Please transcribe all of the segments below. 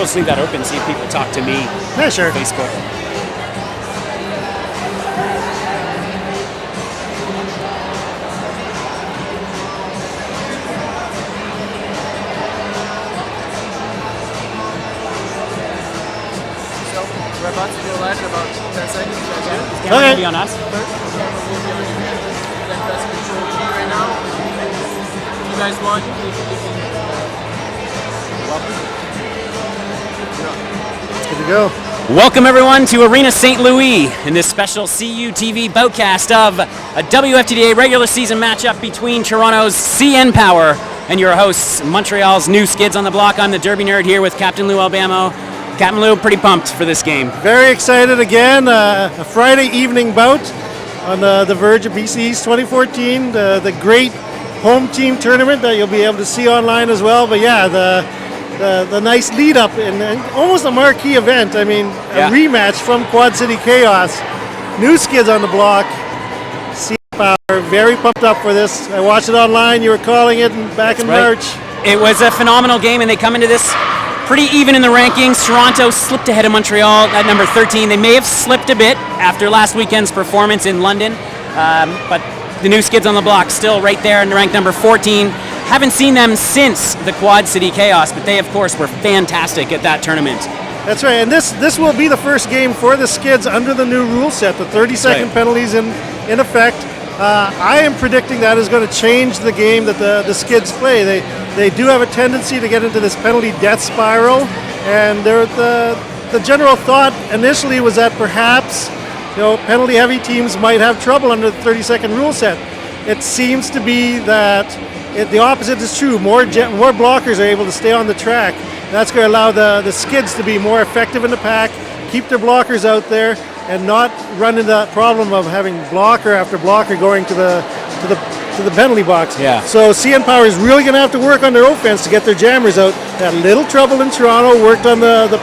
we'll just leave that open, see if people talk to me Yeah, sure. on Facebook. We're about to go live in about 10 seconds. Is camera gonna be on us? That's control G right now. If you guys want, you can Good to go. Welcome everyone to Arena St. Louis in this special CUTV boutcast of a WFTDA regular season matchup between Toronto's CN Power and your hosts, Montreal's new Skids on the block. I'm the Derby Nerd here with Captain Lou Albamo. Captain Lou, pretty pumped for this game. Very excited again. A Friday evening bout on the verge of BC East 2014, the great home team tournament that you'll be able to see online as well. But yeah, the nice lead up and almost a marquee event. I mean, a rematch from Quad City Chaos. New Skids on the block. CN Power, very pumped up for this. I watched it online. You were calling it back in March. It was a phenomenal game, and they come into this pretty even in the rankings. Toronto slipped ahead of Montreal at number 13. They may have slipped a bit after last weekend's performance in London, but the new Skids on the block still right there and ranked number 14. Haven't seen them since the Quad City Chaos, but they, of course, were fantastic at that tournament. That's right, and this will be the first game for the Skids under the new rule set, the 30-second penalties in effect. I am predicting that is going to change the game that the Skids play. They do have a tendency to get into this penalty death spiral, and the general thought initially was that perhaps penalty-heavy teams might have trouble under the 30-second rule set. It seems to be that the opposite is true. More blockers are able to stay on the track. That's going to allow the Skids to be more effective in the pack, keep their blockers out there, and not run into that problem of having blocker after blocker going to the penalty box. Yeah. So CN Power is really going to have to work on their offense to get their jammers out. Had a little trouble in Toronto, worked on the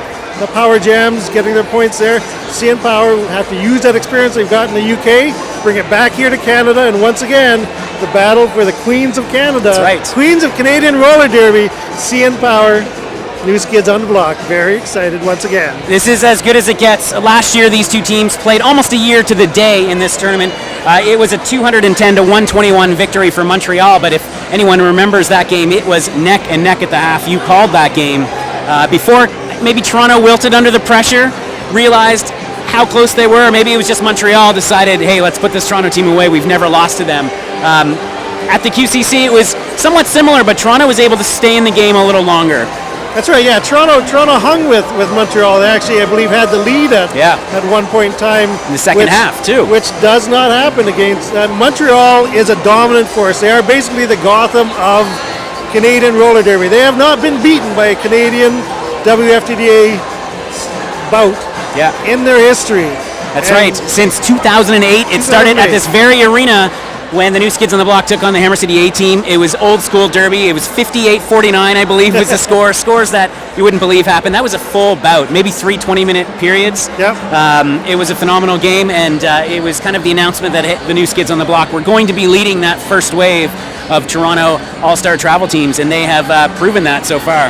power jams, getting their points there. CN Power will have to use that experience they've got in the UK, bring it back here to Canada, and once again, the battle for the Queens of Canada. That's right. Queens of Canadian Roller Derby, CN Power, new Skids on the block. Very excited once again. This is as good as it gets. Last year, these two teams played almost a year to the day in this tournament. It was a 210-121 victory for Montreal, but if anyone remembers that game, it was neck and neck at the half. You called that game. Before maybe Toronto wilted under the pressure, realized how close they were. Maybe it was just Montreal decided, hey, let's put this Toronto team away. We've never lost to them. At the QCC, it was somewhat similar, but Toronto was able to stay in the game a little longer. That's right, yeah. Toronto hung with Montreal. They actually, I believe, had the lead at one point in time. In the second half, too. Which does not happen against... Montreal is a dominant force. They are basically the Gotham of Canadian roller derby. They have not been beaten by a Canadian WFTDA bout in their history. That's right. Since 2008, it started at this very arena when the new Skids on the block took on the Hammer City A team. It was old school derby. It was 58-49, I believe, was the score. Scores that you wouldn't believe happened. That was a full bout, maybe 3 20-minute periods. Yep. It was a phenomenal game, and it was kind of the announcement that the new Skids on the block were going to be leading that first wave of Toronto All-Star travel teams, and they have proven that so far.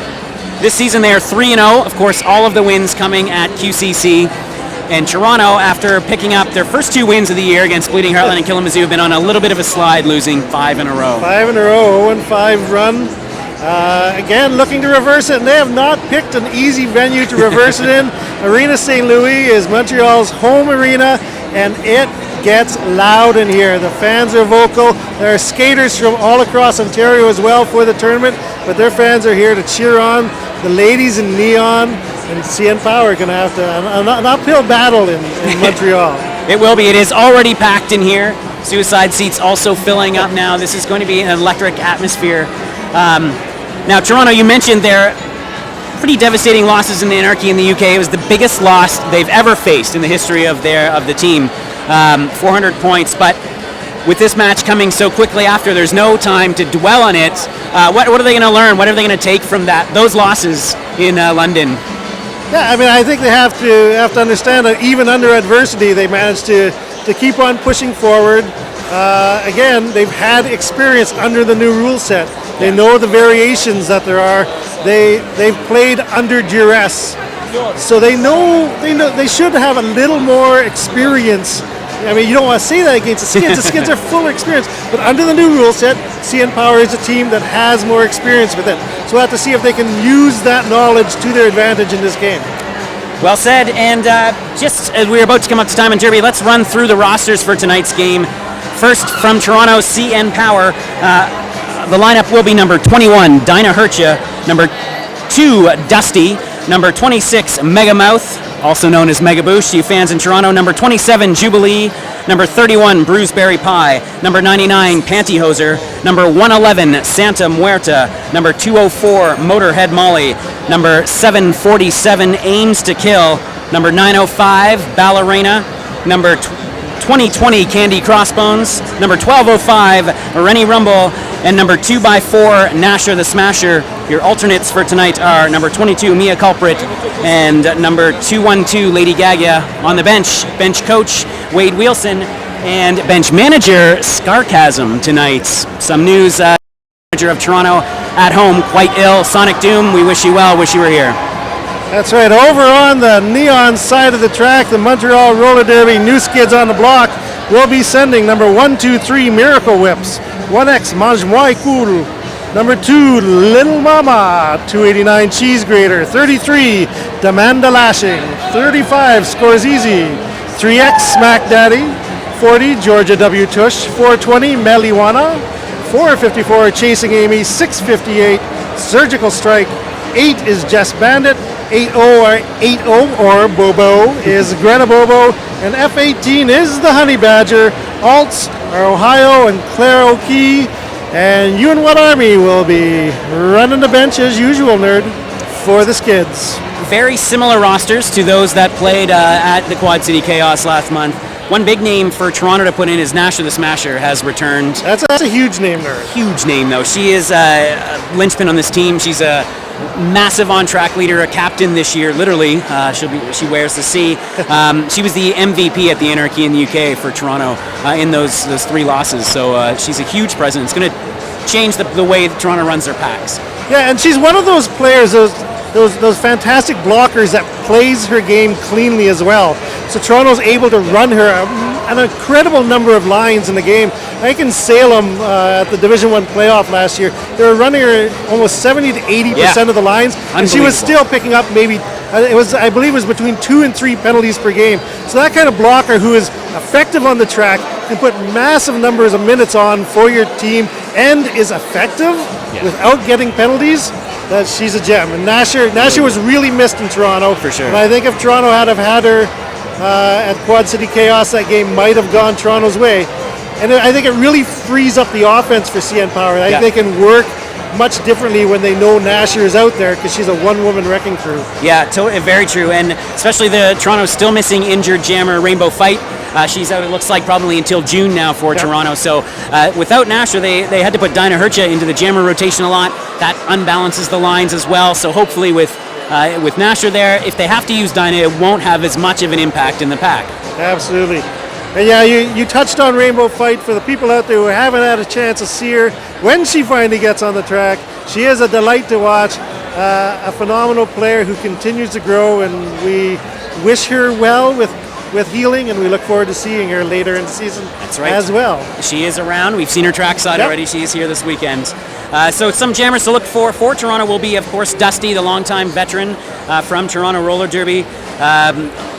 This season they are 3-0. Of course, all of the wins coming at QCC. And Toronto, after picking up their first 2 wins of the year against Bleeding Heartland and Kalamazoo, have been on a little bit of a slide, losing 5 in a row. 5 in a row, 0-5 run. Again, looking to reverse it, and they have not picked an easy venue to reverse it in. Arena St. Louis is Montreal's home arena, and it gets loud in here. The fans are vocal. There are skaters from all across Ontario as well for the tournament, but their fans are here to cheer on the ladies in neon. And CN Power are going to have to an uphill battle in Montreal. It will be. It is already packed in here. Suicide seats also filling up now. This is going to be an electric atmosphere. Now, Toronto, you mentioned their pretty devastating losses in the Anarchy in the UK. It was the biggest loss they've ever faced in the history of the team, 400 points. But with this match coming so quickly after, there's no time to dwell on it. What are they going to learn? What are they going to take from those losses in London? Yeah, I mean, I think they have to understand that even under adversity, they managed to keep on pushing forward. Again, they've had experience under the new rule set. They know the variations that there are. they've played under duress, so they should have a little more experience. I mean, you don't want to say that against the Skids. The Skids are full of experience, but under the new rule set, CN Power is a team that has more experience with it. So we'll have to see if they can use that knowledge to their advantage in this game. Well said, and just as we're about to come up to time in Derby, let's run through the rosters for tonight's game. First, from Toronto, CN Power, the lineup will be number 21, Dinah Hercha, number 2, Dusty, number 26, Megamouth, also known as Mega Boost, you fans in Toronto, number 27, Jubilee, number 31, Bruiseberry Pie, number 99, Pantyhoser, number 111, Santa Muerta, number 204, Motorhead Molly, number 747, Aims to Kill, number 905, Ballerina, number 2020, Candy Crossbones, number 1205, Rennie Rumble, and number 2x4, Nasher the Smasher. Your alternates for tonight are number 22, Mia Culprit, and number 212, Lady Gaga. On the bench coach, Wade Wilson, and bench manager, Scarcasm tonight. Some news, manager of Toronto at home, quite ill. Sonic Doom, we wish you well, wish you were here. That's right. Over on the neon side of the track, the Montreal Roller Derby, New Skids on the block, will be sending number 123, Miracle Whips, 1X, Mange-moi Cool, number 2, Little Mama, 289, Cheese Grater, 33, Demanda Lashing, 35, Scores Easy, 3X, Smack Daddy, 40, Georgia W. Tush, 420, Meliwana, 454, Chasing Amy, 658, Surgical Strike, 8 is Jess Bandit, 80 or Bobo is Greta Bobo, and F18 is the Honey Badger. Alts are Ohio and Claire O'Key, and you and What Army will be running the bench as usual, nerd, for the Skids. Very similar rosters to those that played at the Quad City Chaos last month. One big name for Toronto to put in is Nasher the Smasher has returned. That's a huge name, nerd. Huge name, though. She is a linchpin on this team. She's a massive on-track leader, a captain this year. Literally, she wears the C. She was the MVP at the Anarchy in the UK for Toronto in those 3 losses. So she's a huge presence. It's going to change the way Toronto runs their packs. Yeah, and she's one of those players, those fantastic blockers that plays her game cleanly as well. So Toronto's able to run her an incredible number of lines in the game. I think in Salem at the Division I playoff last year, they were running her almost 70 to 80% of the lines, and she was still picking up maybe, I believe it was between 2 and 3 penalties per game. So that kind of blocker who is effective on the track, can put massive numbers of minutes on for your team, and is effective without getting penalties, that she's a gem. And Nasher was really missed in Toronto. For sure. And I think if Toronto had had her at Quad City Chaos, that game might have gone Toronto's way. And I think it really frees up the offense for CN Power. I think they can work much differently when they know Nasher is out there, because she's a one-woman wrecking crew. Yeah, very true. And especially Toronto's still missing injured jammer Rainbow Fight. She's out, it looks like, probably until June now for Toronto. So without Nasher, they had to put Dinah Hercha into the jammer rotation a lot. That unbalances the lines as well. So hopefully with Nasher there, if they have to use Dinah, it won't have as much of an impact in the pack. Absolutely. And yeah, you touched on Rainbow Fight. For the people out there who haven't had a chance to see her when she finally gets on the track, she is a delight to watch. A phenomenal player who continues to grow, and we wish her well with healing, and we look forward to seeing her later in the season. That's right. As well. She is around. We've seen her trackside already. She is here this weekend. So some jammers to look for Toronto will be, of course, Dusty, the longtime veteran from Toronto Roller Derby.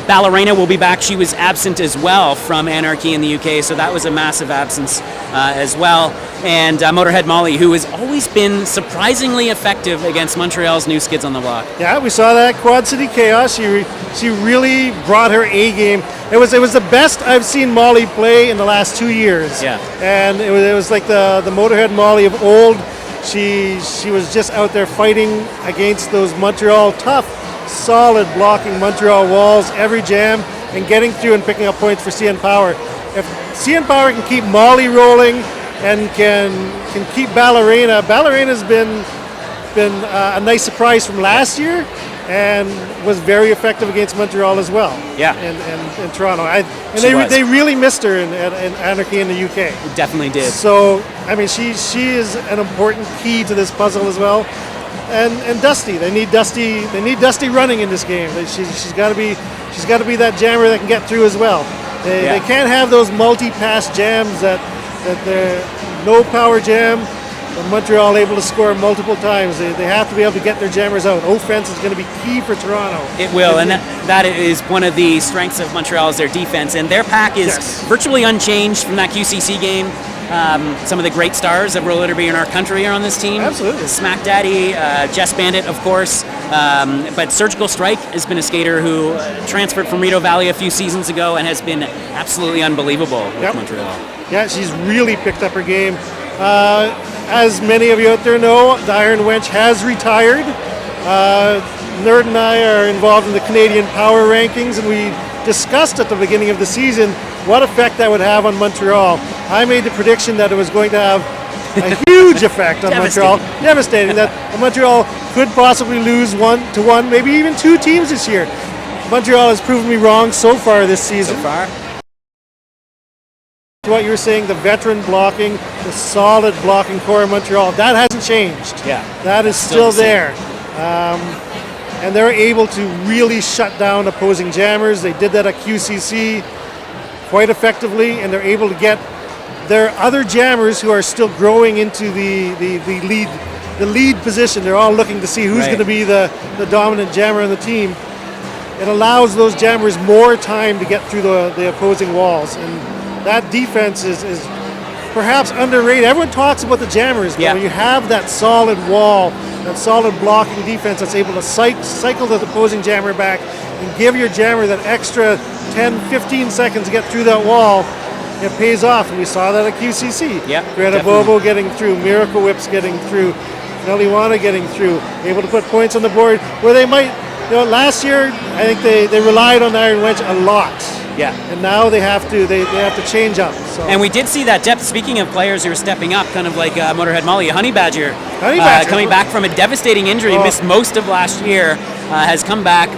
Ballerina will be back. She was absent as well from Anarchy in the UK, so that was a massive absence as well. And Motorhead Molly, who has always been surprisingly effective against Montreal's New Skids on the block. Yeah, we saw that Quad City Chaos. She really brought her A game. It was the best I've seen Molly play in the last 2 years. Yeah. And it was like the Motorhead Molly of old. She was just out there fighting against those Montreal tough, solid blocking Montreal walls every jam, and getting through and picking up points for CN Power. If CN Power can keep Molly rolling and can keep Ballerina's been a nice surprise from last year, and was very effective against Montreal as well. Yeah. And Toronto. They really missed her in Anarchy in the UK. It definitely did. So I mean, she is an important key to this puzzle as well. and Dusty. They need Dusty running in this game. She's got to be that jammer that can get through as well. They can't have those multi-pass jams that they're no power jam. And Montreal able to score multiple times. They have to be able to get their jammers out. Offense is going to be key for Toronto. It will, and that is one of the strengths of Montreal is their defense. And their pack is virtually unchanged from that QCC game. Some of the great stars of roller derby in our country are on this team. Absolutely. Smack Daddy, Jess Bandit, of course. But Surgical Strike has been a skater who transferred from Rideau Valley a few seasons ago and has been absolutely unbelievable with Montreal. Yeah, she's really picked up her game. As many of you out there know, the Iron Wench has retired. Nerd and I are involved in the Canadian Power Rankings, and we discussed at the beginning of the season what effect that would have on Montreal. I made the prediction that it was going to have a huge effect on Montreal. Devastating. That Montreal could possibly lose 1-1, maybe even 2 teams this year. Montreal has proven me wrong so far this season. So far? What you were saying, the veteran blocking, the solid blocking core of Montreal, that hasn't changed. Yeah. That is still there. And they're able to really shut down opposing jammers. They did that at QCC quite effectively, and they're able to get their other jammers who are still growing into the lead position. They're all looking to see who's going to be the dominant jammer on the team. It allows those jammers more time to get through the opposing walls. And that defense is perhaps underrated. Everyone talks about the jammers, but when you have that solid wall, that solid blocking defense that's able to cycle the opposing jammer back and give your jammer that extra 10, 15 seconds to get through that wall, it pays off. And we saw that at QCC. Greta Bobo getting through, Miracle Whips getting through, Neliwana getting through, able to put points on the board where they might, last year I think they relied on the Iron Wench a lot. And now they have to change up. So. And we did see that depth. Speaking of players who are stepping up, kind of like Motorhead Molly, Honey Badger coming back from a devastating injury, missed most of last year, has come back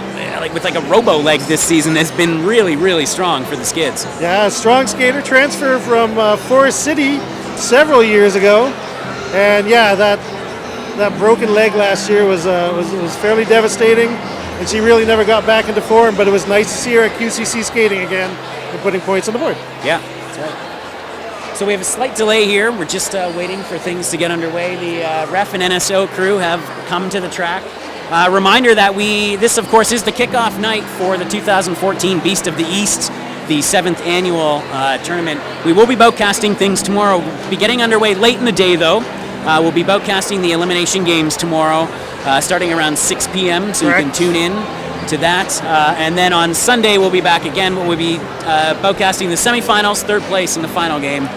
with a robo leg this season. Has been really, really strong for the Skids. Yeah, strong skater, transfer from Forest City several years ago, and that broken leg last year was fairly devastating. And she really never got back into form, but it was nice to see her at QCC skating again and putting points on the board. Yeah, that's right. So we have a slight delay here. We're just waiting for things to get underway. The ref and NSO crew have come to the track. Reminder that this, of course, is the kickoff night for the 2014 Beast of the East, the 7th annual tournament. We will be boatcasting things tomorrow. We'll be getting underway late in the day, though. We'll be boatcasting the elimination games tomorrow, starting around 6 p.m., so you can tune in to that. And then on Sunday, we'll be back again. We'll be boatcasting the semifinals, 3rd place in the final game.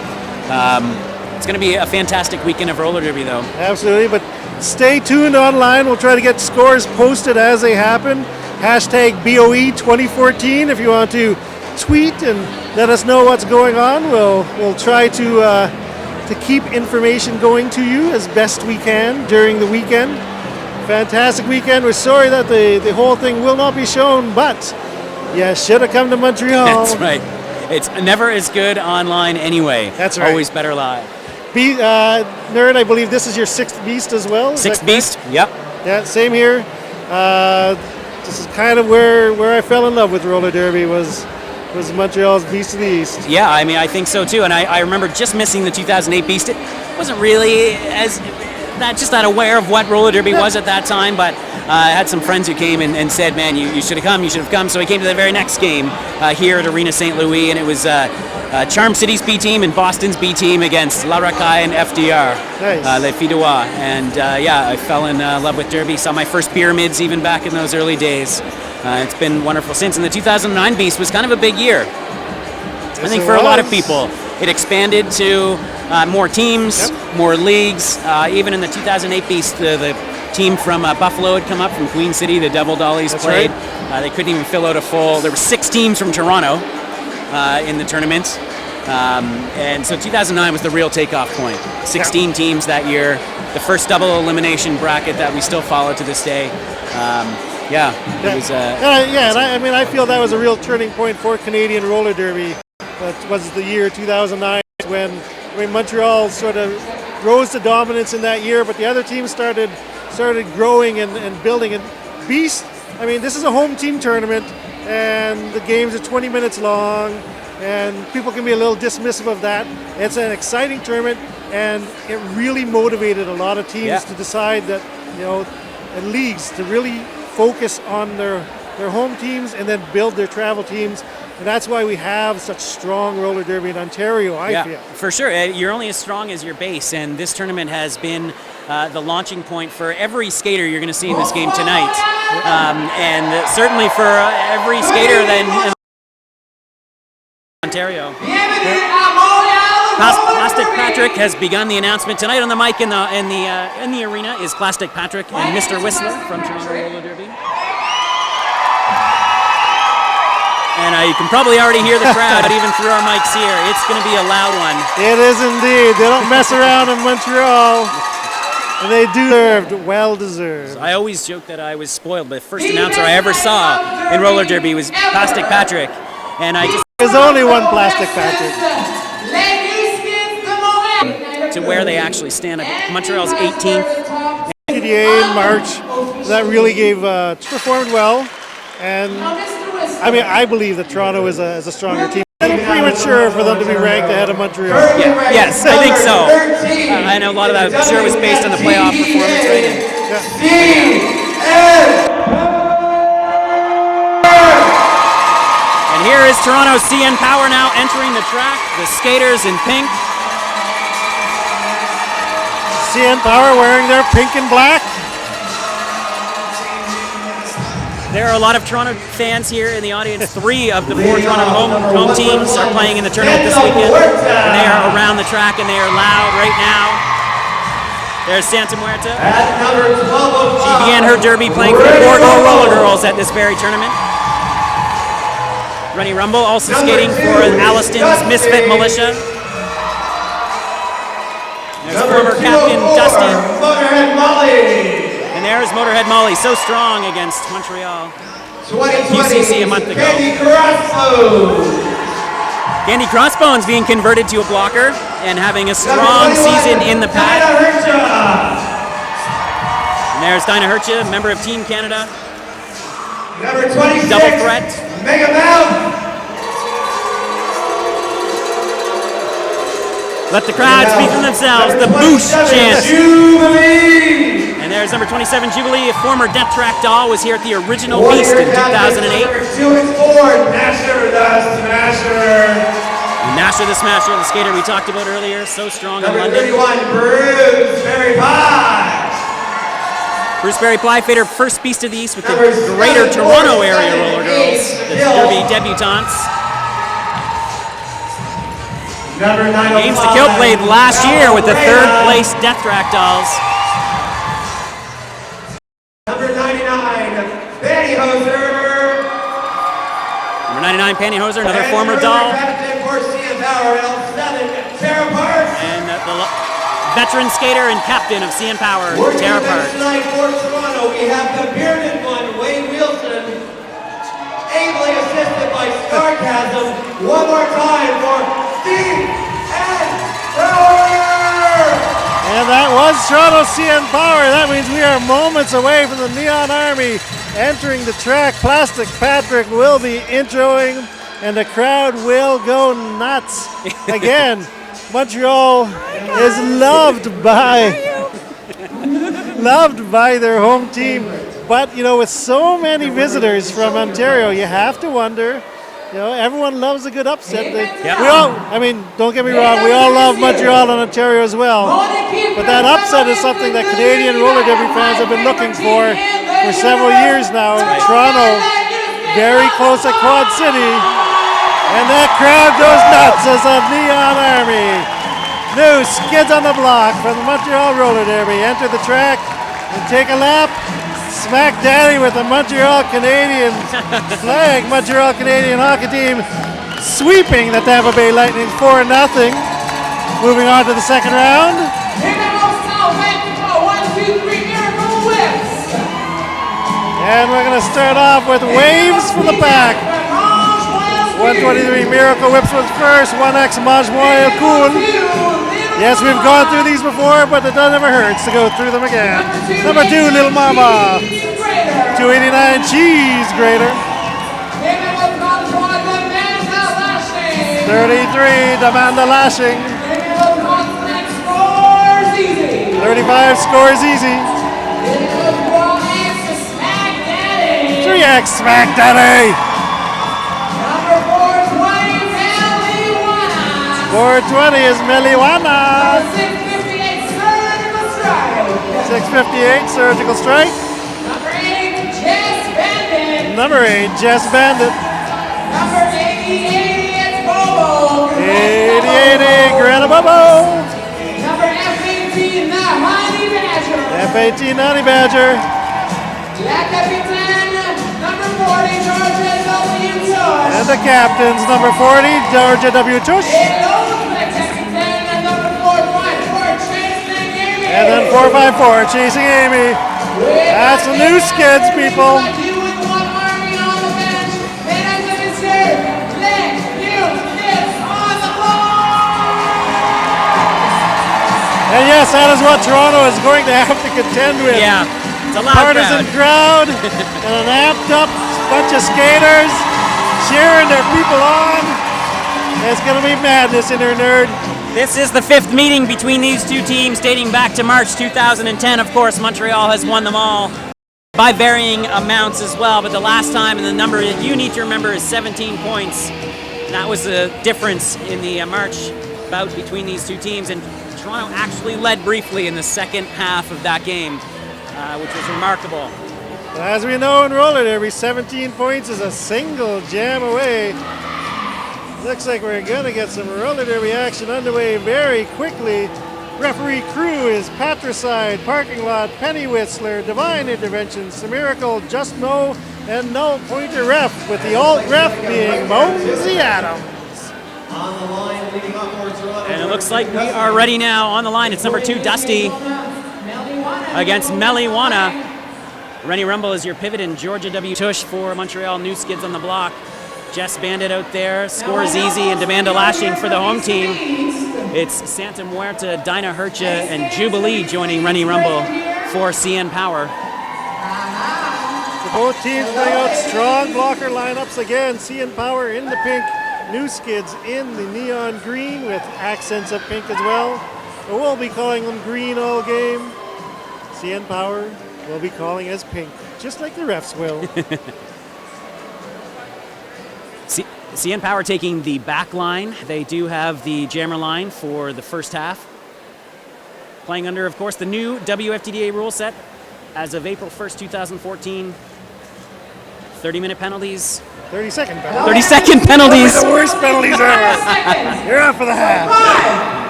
It's going to be a fantastic weekend of roller derby, though. Absolutely, but stay tuned online. We'll try to get scores posted as they happen. Hashtag BOE 2014 if you want to tweet and let us know what's going on. We'll try to keep information going to you as best we can during the weekend. Fantastic weekend. We're sorry that the whole thing will not be shown, but you should have come to Montreal. That's right. It's never as good online anyway. That's right. Always better live. Nerd, I believe this is your 6th Beast as well. 6th Beast, yep. Yeah, same here. This is kind of where I fell in love with roller derby was Montreal's Beast of the East. Yeah, I mean, I think so too. And I remember just missing the 2008 Beast. It wasn't really just not aware of what roller derby was at that time, but I had some friends who came and said, man, you should have come. So I came to the very next game here at Arena St. Louis, and it was Charm City's B team and Boston's B team against La Racaille and FDR, Les Fidois. And I fell in love with derby, saw my first pyramids even back in those early days. It's been wonderful since. And the 2009 Beast was kind of a big year. I think for a lot of people. It expanded to more teams, more leagues. Even in the 2008 Beast, the team from Buffalo had come up from Queen City. The Devil Dollies played. They couldn't even fill out a full. There were 6 teams from Toronto in the tournament. And so 2009 was the real takeoff point. 16 teams that year. The first double elimination bracket that we still follow to this day. It was. And I feel that was a real turning point for Canadian roller derby. That was the year 2009 when Montreal sort of rose to dominance in that year, but the other teams started started growing and building. And Beast, I mean, this is a home team tournament, and the games are 20 minutes long, and people can be a little dismissive of that. It's an exciting tournament, and it really motivated a lot of teams to decide that, and leagues to really focus on their home teams and then build their travel teams. And that's why we have such strong roller derby in Ontario, I feel. For sure. You're only as strong as your base, and this tournament has been the launching point for every skater you're going to see in this game tonight. And certainly for every skater in Ontario. Plastic Patrick has begun the announcement tonight on the mic in the arena. Is Plastic Patrick and Mr. Whistler from Toronto Roller Derby. And you can probably already hear the crowd even through our mics here. It's going to be a loud one. It is indeed. They don't mess around in Montreal. And they deserved, well deserved. So I always joke that I was spoiled. The first announcer I ever saw in roller derby was Plastic Patrick. And I just... There's only one Plastic Patrick. To where they actually stand. Montreal's 18th. PDA in March. That really gave... performed well. And... I mean, I believe that Toronto is a stronger team. It's premature for them to be ranked ahead of Montreal. Yeah, yes, I think so. I know a lot of that, I'm sure, was based on the playoff performance rating. And here is Toronto's CN Power now entering the track. The skaters in pink. CN Power wearing their pink and black. There are a lot of Toronto fans here in the audience. 3 of the 4 Toronto home teams are playing in the tournament this weekend. And they are around the track and they are loud right now. There's Santa Muerta. She began her derby playing for the Bordeaux Roller Girls at this very tournament. Rennie Rumble also skating for Alliston's Misfit Militia. There's former captain Dustin. And there's Motorhead Molly, so strong against Montreal. UCC a month ago. Candy Crossbones being converted to a blocker and having a strong season in the pad. And there's Dinah Hercha, member of Team Canada. Number 26, double threat. Mega Mouth. Let the crowd speak for themselves. The boosh chant. And there's number 27, Jubilee, a former Death Track doll, was here at the original Beast in 2008. Nasher the Smasher, the skater we talked about earlier, so strong in London. 31, Bruce Berry Pie. Bruce Berry Pie, first Beast of the East with the Greater Toronto Area Roller Girls, the Derby debutantes. Games to Kill played last year with the 3rd place Death Track dolls. Number 99, Pantyhose. Number 99, Pantyhose, another former doll. And the veteran skater and captain of CN Power, Tara Park. Tonight for Toronto, we have the bearded one, Wayne Wilson, ably assisted by Sarcasm. One more time for CN Power! And that was Toronto CN Power. That means we are moments away from the Neon Army entering the track. Plastic Patrick will be introing, and the crowd will go nuts. Again, Montreal is loved by their home team. But, with so many visitors from Ontario, you have to wonder. Everyone loves a good upset. Don't get me wrong, we all love Montreal and Ontario as well. But that upset is something that Canadian roller derby fans have been looking for several years now. Toronto, very close at Quad City. And that crowd goes nuts as a Neon Army. New Skids on the block from the Montreal Roller Derby. Enter the track and take a lap. Smack daddy with the Montreal Canadiens flag. Montreal Canadian hockey team sweeping the Tampa Bay Lightning 4-0. Moving on to the second round. And we're going to start off with waves from the back. 123 Miracle Whips was first. 1X Majmoy Cool. Yes, we've gone through these before, but it never hurts to go through them again. Number 2, Little Mama. 289 Cheese Grater. 33, Demand the Lashing. 35, Scores Easy. 3X Smack Daddy. 420 is Meliwana. 658 Surgical Strike. Number 8, Jess Bandit. 80-80, Greta Bobo. F-18 Honey Badger. And the captains, number 40, Georgia W. Tush. And then 454, Chasing Amy. That's the new Skids, people. And yes, that is what Toronto is going to have to contend with. Yeah, it's a loud partisan crowd and an amped up bunch of skaters cheering their people on. It's going to be madness in her nerd. This is the 5th meeting between these two teams dating back to March 2010. Of course, Montreal has won them all by varying amounts as well, but the last time, and the number that you need to remember, is 17 points. And that was the difference in the March bout between these two teams, and Toronto actually led briefly in the second half of that game, which was remarkable. As we know in roller derby, 17 points is a single jam away. Looks like we're going to get some roller derby action underway very quickly. Referee crew is Patricide, Parking Lot, Penny Whistler, Divine Intervention, Miracle, Just Mo, and No Pointer Ref, with the alt ref being Mosey Adams. On the line, leading up for Toronto. And it looks like we are ready now. On the line, it's number 2, Dusty, against Meliwana. Rennie Rumble is your pivot, and Georgia W. Tush for Montreal. New Skids on the block. Jess Bandit out there, Scores Easy, and Demand a Lashing for the home team. It's Santa Muerta, Dinah Hercha, and Jubilee joining Rennie Rumble for CN Power. So both teams putting out strong blocker lineups again. CN Power in the pink, New Skids in the neon green with accents of pink as well. But we'll be calling them green all game. CN Power will be calling as pink, just like the refs will. CN Power taking the back line. They do have the jammer line for the first half. Playing under, of course, the new WFTDA rule set as of April 1st, 2014. 30-minute penalties. 30-second penalties. 30-second penalties. The worst penalties ever. You're up for the half.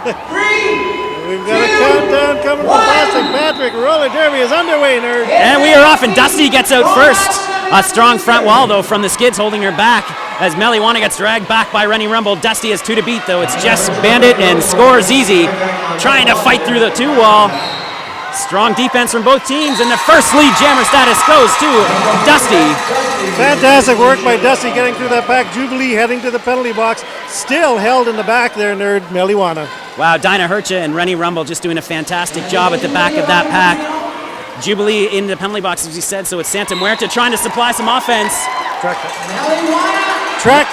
5, 4, 3, We've got a countdown coming from Plastic Patrick. Roller derby is underway, nerd. And we are off, and Dusty gets out first. A strong front wall, though, from the Skids holding her back as Meliwana gets dragged back by Rennie Rumble. Dusty has 2 to beat, though. It's Jess Bandit and Scores Easy trying to fight through the 2-wall. Strong defense from both teams, and the first lead jammer status goes to Dusty. Fantastic work by Dusty getting through that pack. Jubilee heading to the penalty box. Still held in the back there, nerd. Meliwana. Wow, Dinah Hercha and Rennie Rumble just doing a fantastic job at the back of that pack. Jubilee in the penalty box, as we said, so it's Santa Muerta trying to supply some offense. Track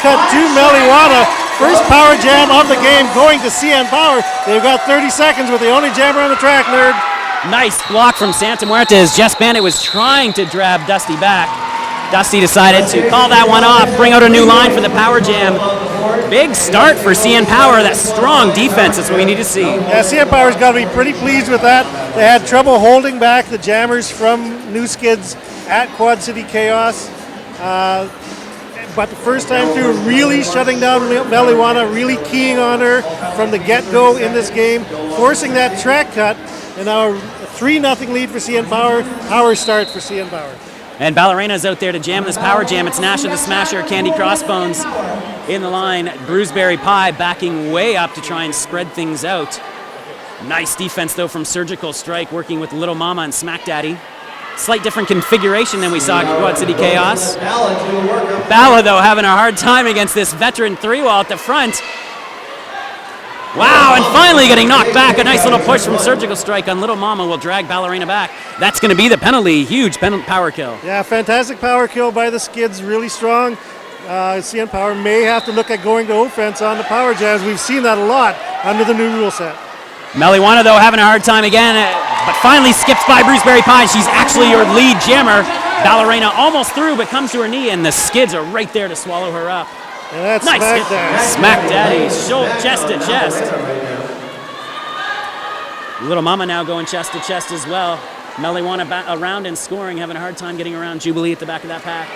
cut to Meliwana. First power jam of the game going to CN Power. They've got 30 seconds with the only jammer on the track, nerd. Nice block from Santa Muerta as Jess Bandit was trying to grab Dusty back. Dusty decided to call that one off, bring out a new line for the power jam. Big start for CN Power. That strong defense is what we need to see. Yeah, CN Power's got to be pretty pleased with that. They had trouble holding back the jammers from New Skids at Quad City Chaos. But the first time through, really shutting down Meliwana, really keying on her from the get-go in this game, forcing that track cut, and now a 3-0 lead for CN Power. Power start for CN Power. And Ballerina's out there to jam this power jam. It's Nasha the Smasher, Candy Crossbones in the line. Bruiseberry Pie backing way up to try and spread things out. Nice defense, though, from Surgical Strike, working with Little Mama and Smack Daddy. Slight different configuration than we saw at Quad City Chaos. Balla, though, having a hard time against this veteran 3-wall at the front. Wow, and finally getting knocked back. A nice little push from Surgical Strike on Little Mama will drag Ballerina back. That's going to be the penalty. Huge power kill. Yeah, fantastic power kill by the Skids. Really strong. CN Power may have to look at going to offense on the power jams. We've seen that a lot under the new rule set. Meliwana, though, having a hard time again, but finally skips by Bruceberry Pie. She's actually your lead jammer. Ballerina almost through, but comes to her knee, and the Skids are right there to swallow her up. And that's nice Smack hit. Daddy. Smack Daddy, chest to chest. Little Mama now going chest to chest as well. Meliwana around and scoring, having a hard time getting around Jubilee at the back of that pack.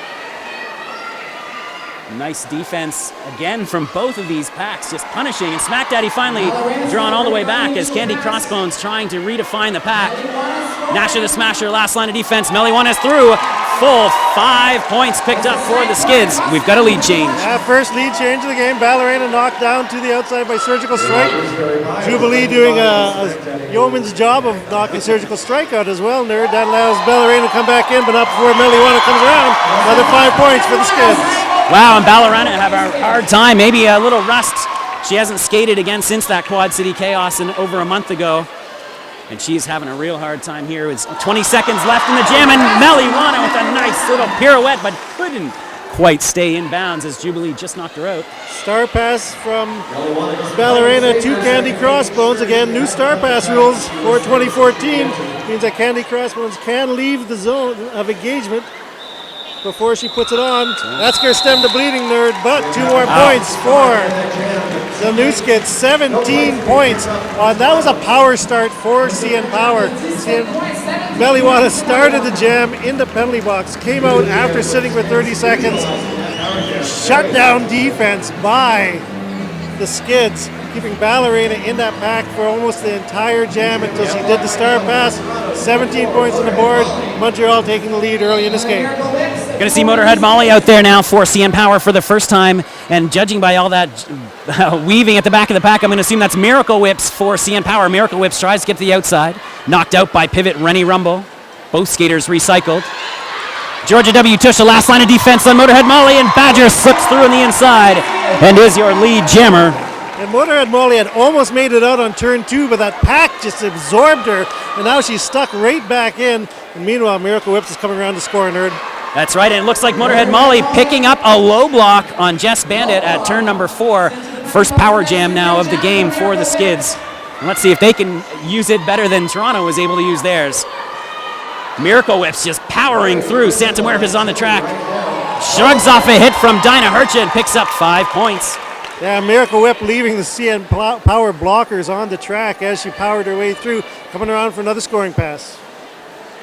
Nice defense again from both of these packs, just punishing. And Smack Daddy finally drawn all the way back as Candy Crossbones trying to redefine the pack. Nasher the Smasher, last line of defense. Meliwana is through. Full 5 points picked up for the Skids. We've got a lead change. First lead change of the game. Ballerina knocked down to the outside by Surgical Strike. Jubilee doing a yeoman's job of knocking Surgical Strike out as well, Nerd. That allows Ballerina to come back in, but not before Meliwana comes around. Another 5 points for the Skids. Wow, and Ballerina have a hard time, maybe a little rust. She hasn't skated again since that Quad City Chaos over a month ago. And she's having a real hard time here. It's 20 seconds left in the jam, and Meliwana with a nice little pirouette, but couldn't quite stay in bounds as Jubilee just knocked her out. Star pass from Ballerina to Candy Crossbones. Again, new Star Pass rules for 2014. Means that Candy Crossbones can leave the zone of engagement before she puts it on. That's going to stem the bleeding, Nerd, but 2 more points for the new Skids. 17 points. That was a power start for CN Power. Meliwana started the jam in the penalty box, came out after sitting for 30 seconds. Shut down defense by the Skids, keeping Ballerina in that pack for almost the entire jam until she did the star pass. 17 points on the board. Montreal taking the lead early in this game. Going to see Motorhead Molly out there now for CN Power for the first time, and judging by all that weaving at the back of the pack, I'm going to assume that's Miracle Whips for CN Power. Miracle Whips tries to get to the outside, knocked out by Pivot Rennie Rumble. Both skaters recycled. Georgia W. Tush, the last line of defense on Motorhead Molly, and Badger slips through on the inside and is your lead jammer. And Motorhead Molly had almost made it out on turn 2, but that pack just absorbed her, and now she's stuck right back in. And meanwhile, Miracle Whips is coming around to score, Nerd. That's right, and it looks like Motorhead Molly picking up a low block on Jess Bandit at turn number 4. First power jam now of the game for the Skids. And let's see if they can use it better than Toronto was able to use theirs. Miracle Whips just powering through. Santa Muerta's on the track. Shrugs off a hit from Dinah Hercha and picks up 5 points. Yeah, Miracle Whip leaving the CN Power blockers on the track as she powered her way through, coming around for another scoring pass.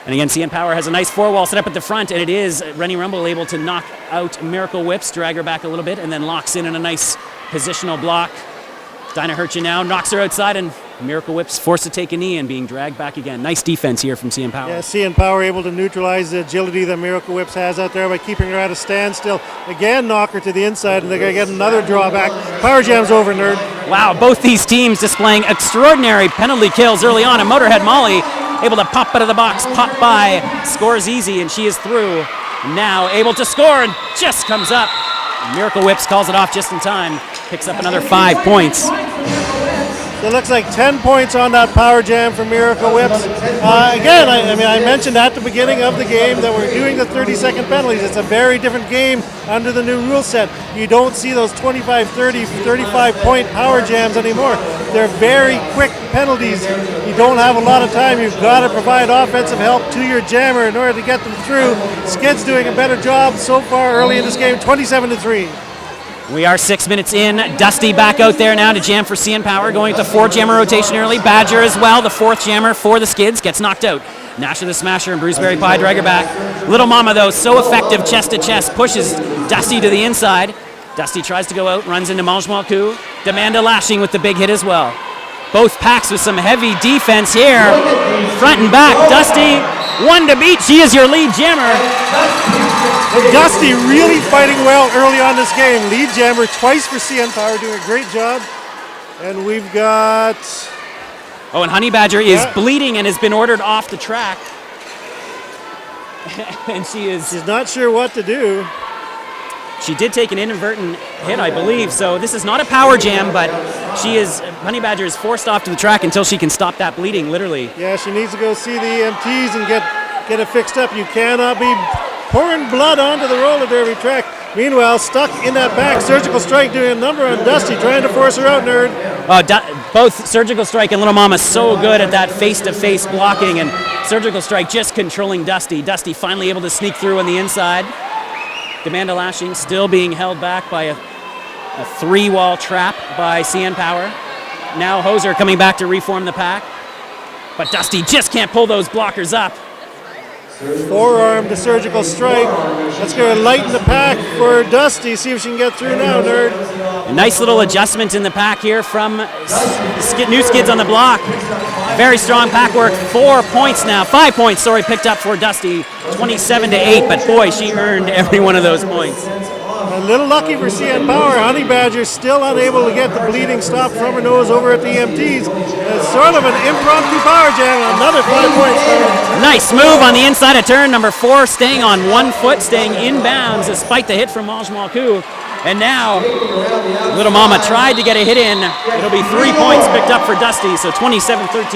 And again, CN Power has a nice 4-wall set up at the front, and it is Rennie Rumble able to knock out Miracle Whips, drag her back a little bit, and then locks in a nice positional block. Dinah Hercha now knocks her outside, and Miracle Whips forced to take a knee and being dragged back again. Nice defense here from CN Power. Yeah, CN Power able to neutralize the agility that Miracle Whips has out there by keeping her at a standstill. Again, knock her to the inside, and they're going to get another drawback. Power jam's over, Nerd. Wow, both these teams displaying extraordinary penalty kills early on, and Motorhead Molly able to pop out of the box, pop by, scores easy, and she is through. Now able to score, and just comes up. Miracle Whips calls it off just in time, picks up another 5 points. It looks like 10 points on that power jam for Miracle Whips. Again, I mentioned at the beginning of the game that we're doing the 30-second penalties. It's a very different game under the new rule set. You don't see those 25, 30, 35-point power jams anymore. They're very quick penalties. You don't have a lot of time. You've got to provide offensive help to your jammer in order to get them through. Skid's doing a better job so far early in this game, 27-3. We are 6 minutes in. Dusty back out there now to jam for CN Power, going with the 4-jammer rotation early. Badger as well, the 4th jammer for the Skids, gets knocked out. Nasher the Smasher and Bruceberry Pie drag her back. Little Mama, though, so effective chest to chest, pushes Dusty to the inside. Dusty tries to go out, runs into Mangemal Coup. Demanda lashing with the big hit as well. Both packs with some heavy defense here. Front and back, Dusty, one to beat. She is your lead jammer. Dusty really fighting well early on this game. Lead jammer twice for CN Power, doing a great job. And we've got... Oh, and Honey Badger is bleeding and has been ordered off the track. And she's not sure what to do. She did take an inadvertent hit, I believe, so this is not a power jam, but Honey Badger is forced off to the track until she can stop that bleeding, literally. Yeah, she needs to go see the EMTs and get it fixed up. You cannot be pouring blood onto the roller derby track. Meanwhile, stuck in that back, Surgical Strike doing a number on Dusty, trying to force her out, Nerd. Both Surgical Strike and Little Mama so good at that face-to-face blocking, and Surgical Strike just controlling Dusty. Dusty finally able to sneak through on the inside. Demanda Lashing still being held back by a three-wall trap by CN Power. Now Hoser coming back to reform the pack, but Dusty just can't pull those blockers up. Forearm to Surgical Strike. That's going to lighten the pack for Dusty. See if she can get through now, Nerd. A nice little adjustment in the pack here from New Skids on the block. Very strong pack work. 5 points, picked up for Dusty. 27-8, but boy, she earned every one of those points. A little lucky for CN Power. Honey Badger still unable to get the bleeding stopped from her nose over at the EMTs. It's sort of an impromptu power jam. Another 5 points. Nice move on the inside of turn number 4, staying on 1 foot, staying inbounds despite the hit from Malku. And now, Little Mama tried to get a hit in. It'll be 3 points picked up for Dusty, so 27-13.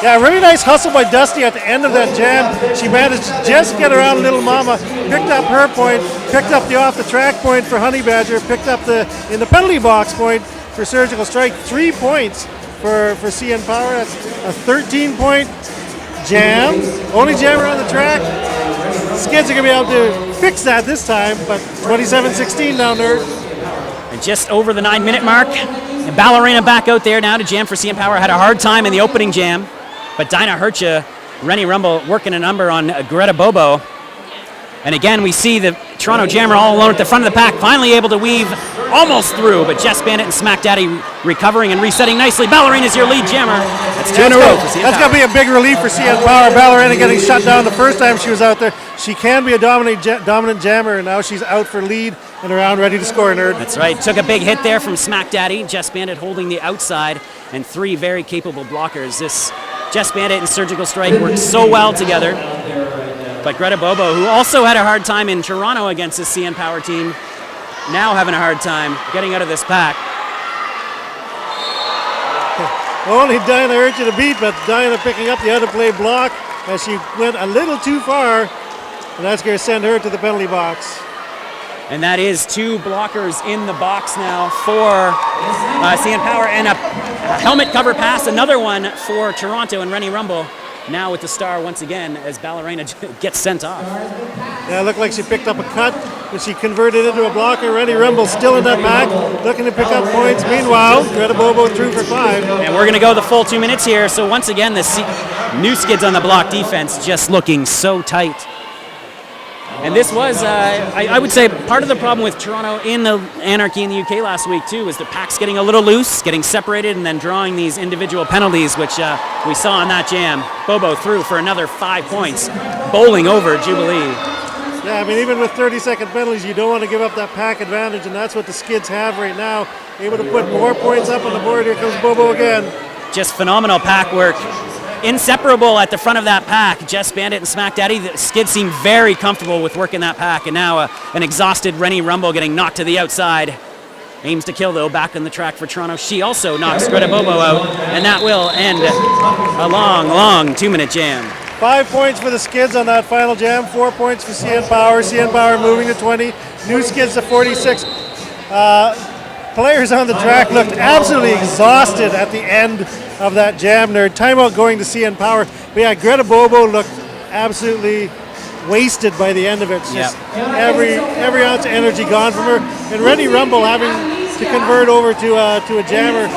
Yeah, really nice hustle by Dusty at the end of that jam. She managed to just get around Little Mama, picked up her point, picked up the off-the-track point for Honey Badger, picked up in the penalty box point for Surgical Strike. 3 points for CN Power. That's a 13-point jam. Only jammer on the track. Skids are going to be able to fix that this time, but 27-16 now, Nerd. And just over the 9-minute mark. And Ballerina back out there now to jam for CN Power. Had a hard time in the opening jam, but Dinah Hercha, Rennie Rumble working a number on Greta Bobo. And again, we see the Toronto Jammer all alone at the front of the pack, finally able to weave almost through, but Jess Bandit and Smack Daddy recovering and resetting nicely. Ballerina's your lead jammer. That's 2 in a row for CN Power. That's going to be a big relief for CN Power. Ballerina getting shut down the first time she was out there. She can be a dominant jammer, and now she's out for lead and around ready to score, Nerd. That's right. Took a big hit there from Smack Daddy. Jess Bandit holding the outside, and 3 very capable blockers. This Jess Bandit and Surgical Strike worked so well together. But Greta Bobo, who also had a hard time in Toronto against this CN Power team, now having a hard time getting out of this pack. Only Dinah Hercha to beat, but Dinah picking up the out of play block as she went a little too far, and that's going to send her to the penalty box. And that is 2 blockers in the box now for CN Power, and a helmet cover pass, another one for Toronto and Rennie Rumble. Now with the star once again as Ballerina gets sent off. Yeah, it looked like she picked up a cut, but she converted into a blocker. Rennie Rumble still in that back, looking to pick up points. Meanwhile, Greta Bobo through for 5. And we're going to go the full 2 minutes here. So once again, the New Skids on the block defense just looking so tight. And this was, I would say, part of the problem with Toronto in the Anarchy in the UK last week, too, is the pack's getting a little loose, getting separated, and then drawing these individual penalties, which we saw in that jam. Bobo through for another 5 points, bowling over Jubilee. Yeah, I mean, even with 30-second penalties, you don't want to give up that pack advantage, and that's what the Skids have right now. Able to put more points up on the board. Here comes Bobo again. Just phenomenal pack work. Inseparable at the front of that pack. Jess Bandit and Smack Daddy. The Skids seem very comfortable with working that pack, and now an exhausted Rennie Rumble getting knocked to the outside. Aims to kill, though, back on the track for Toronto. She also knocks Greta Bobo out, and that will end a long, long 2-minute jam. 5 points for the Skids on that final jam. 4 points for CN Power. CN Power moving to 20. New Skids to 46. Players on the track looked absolutely exhausted at the end of that jam. Nerd. Timeout going to CN Power. But yeah, Greta Bobo looked absolutely wasted by the end of it. Just every ounce of energy gone from her. And Rennie Rumble having to convert over to a jammer.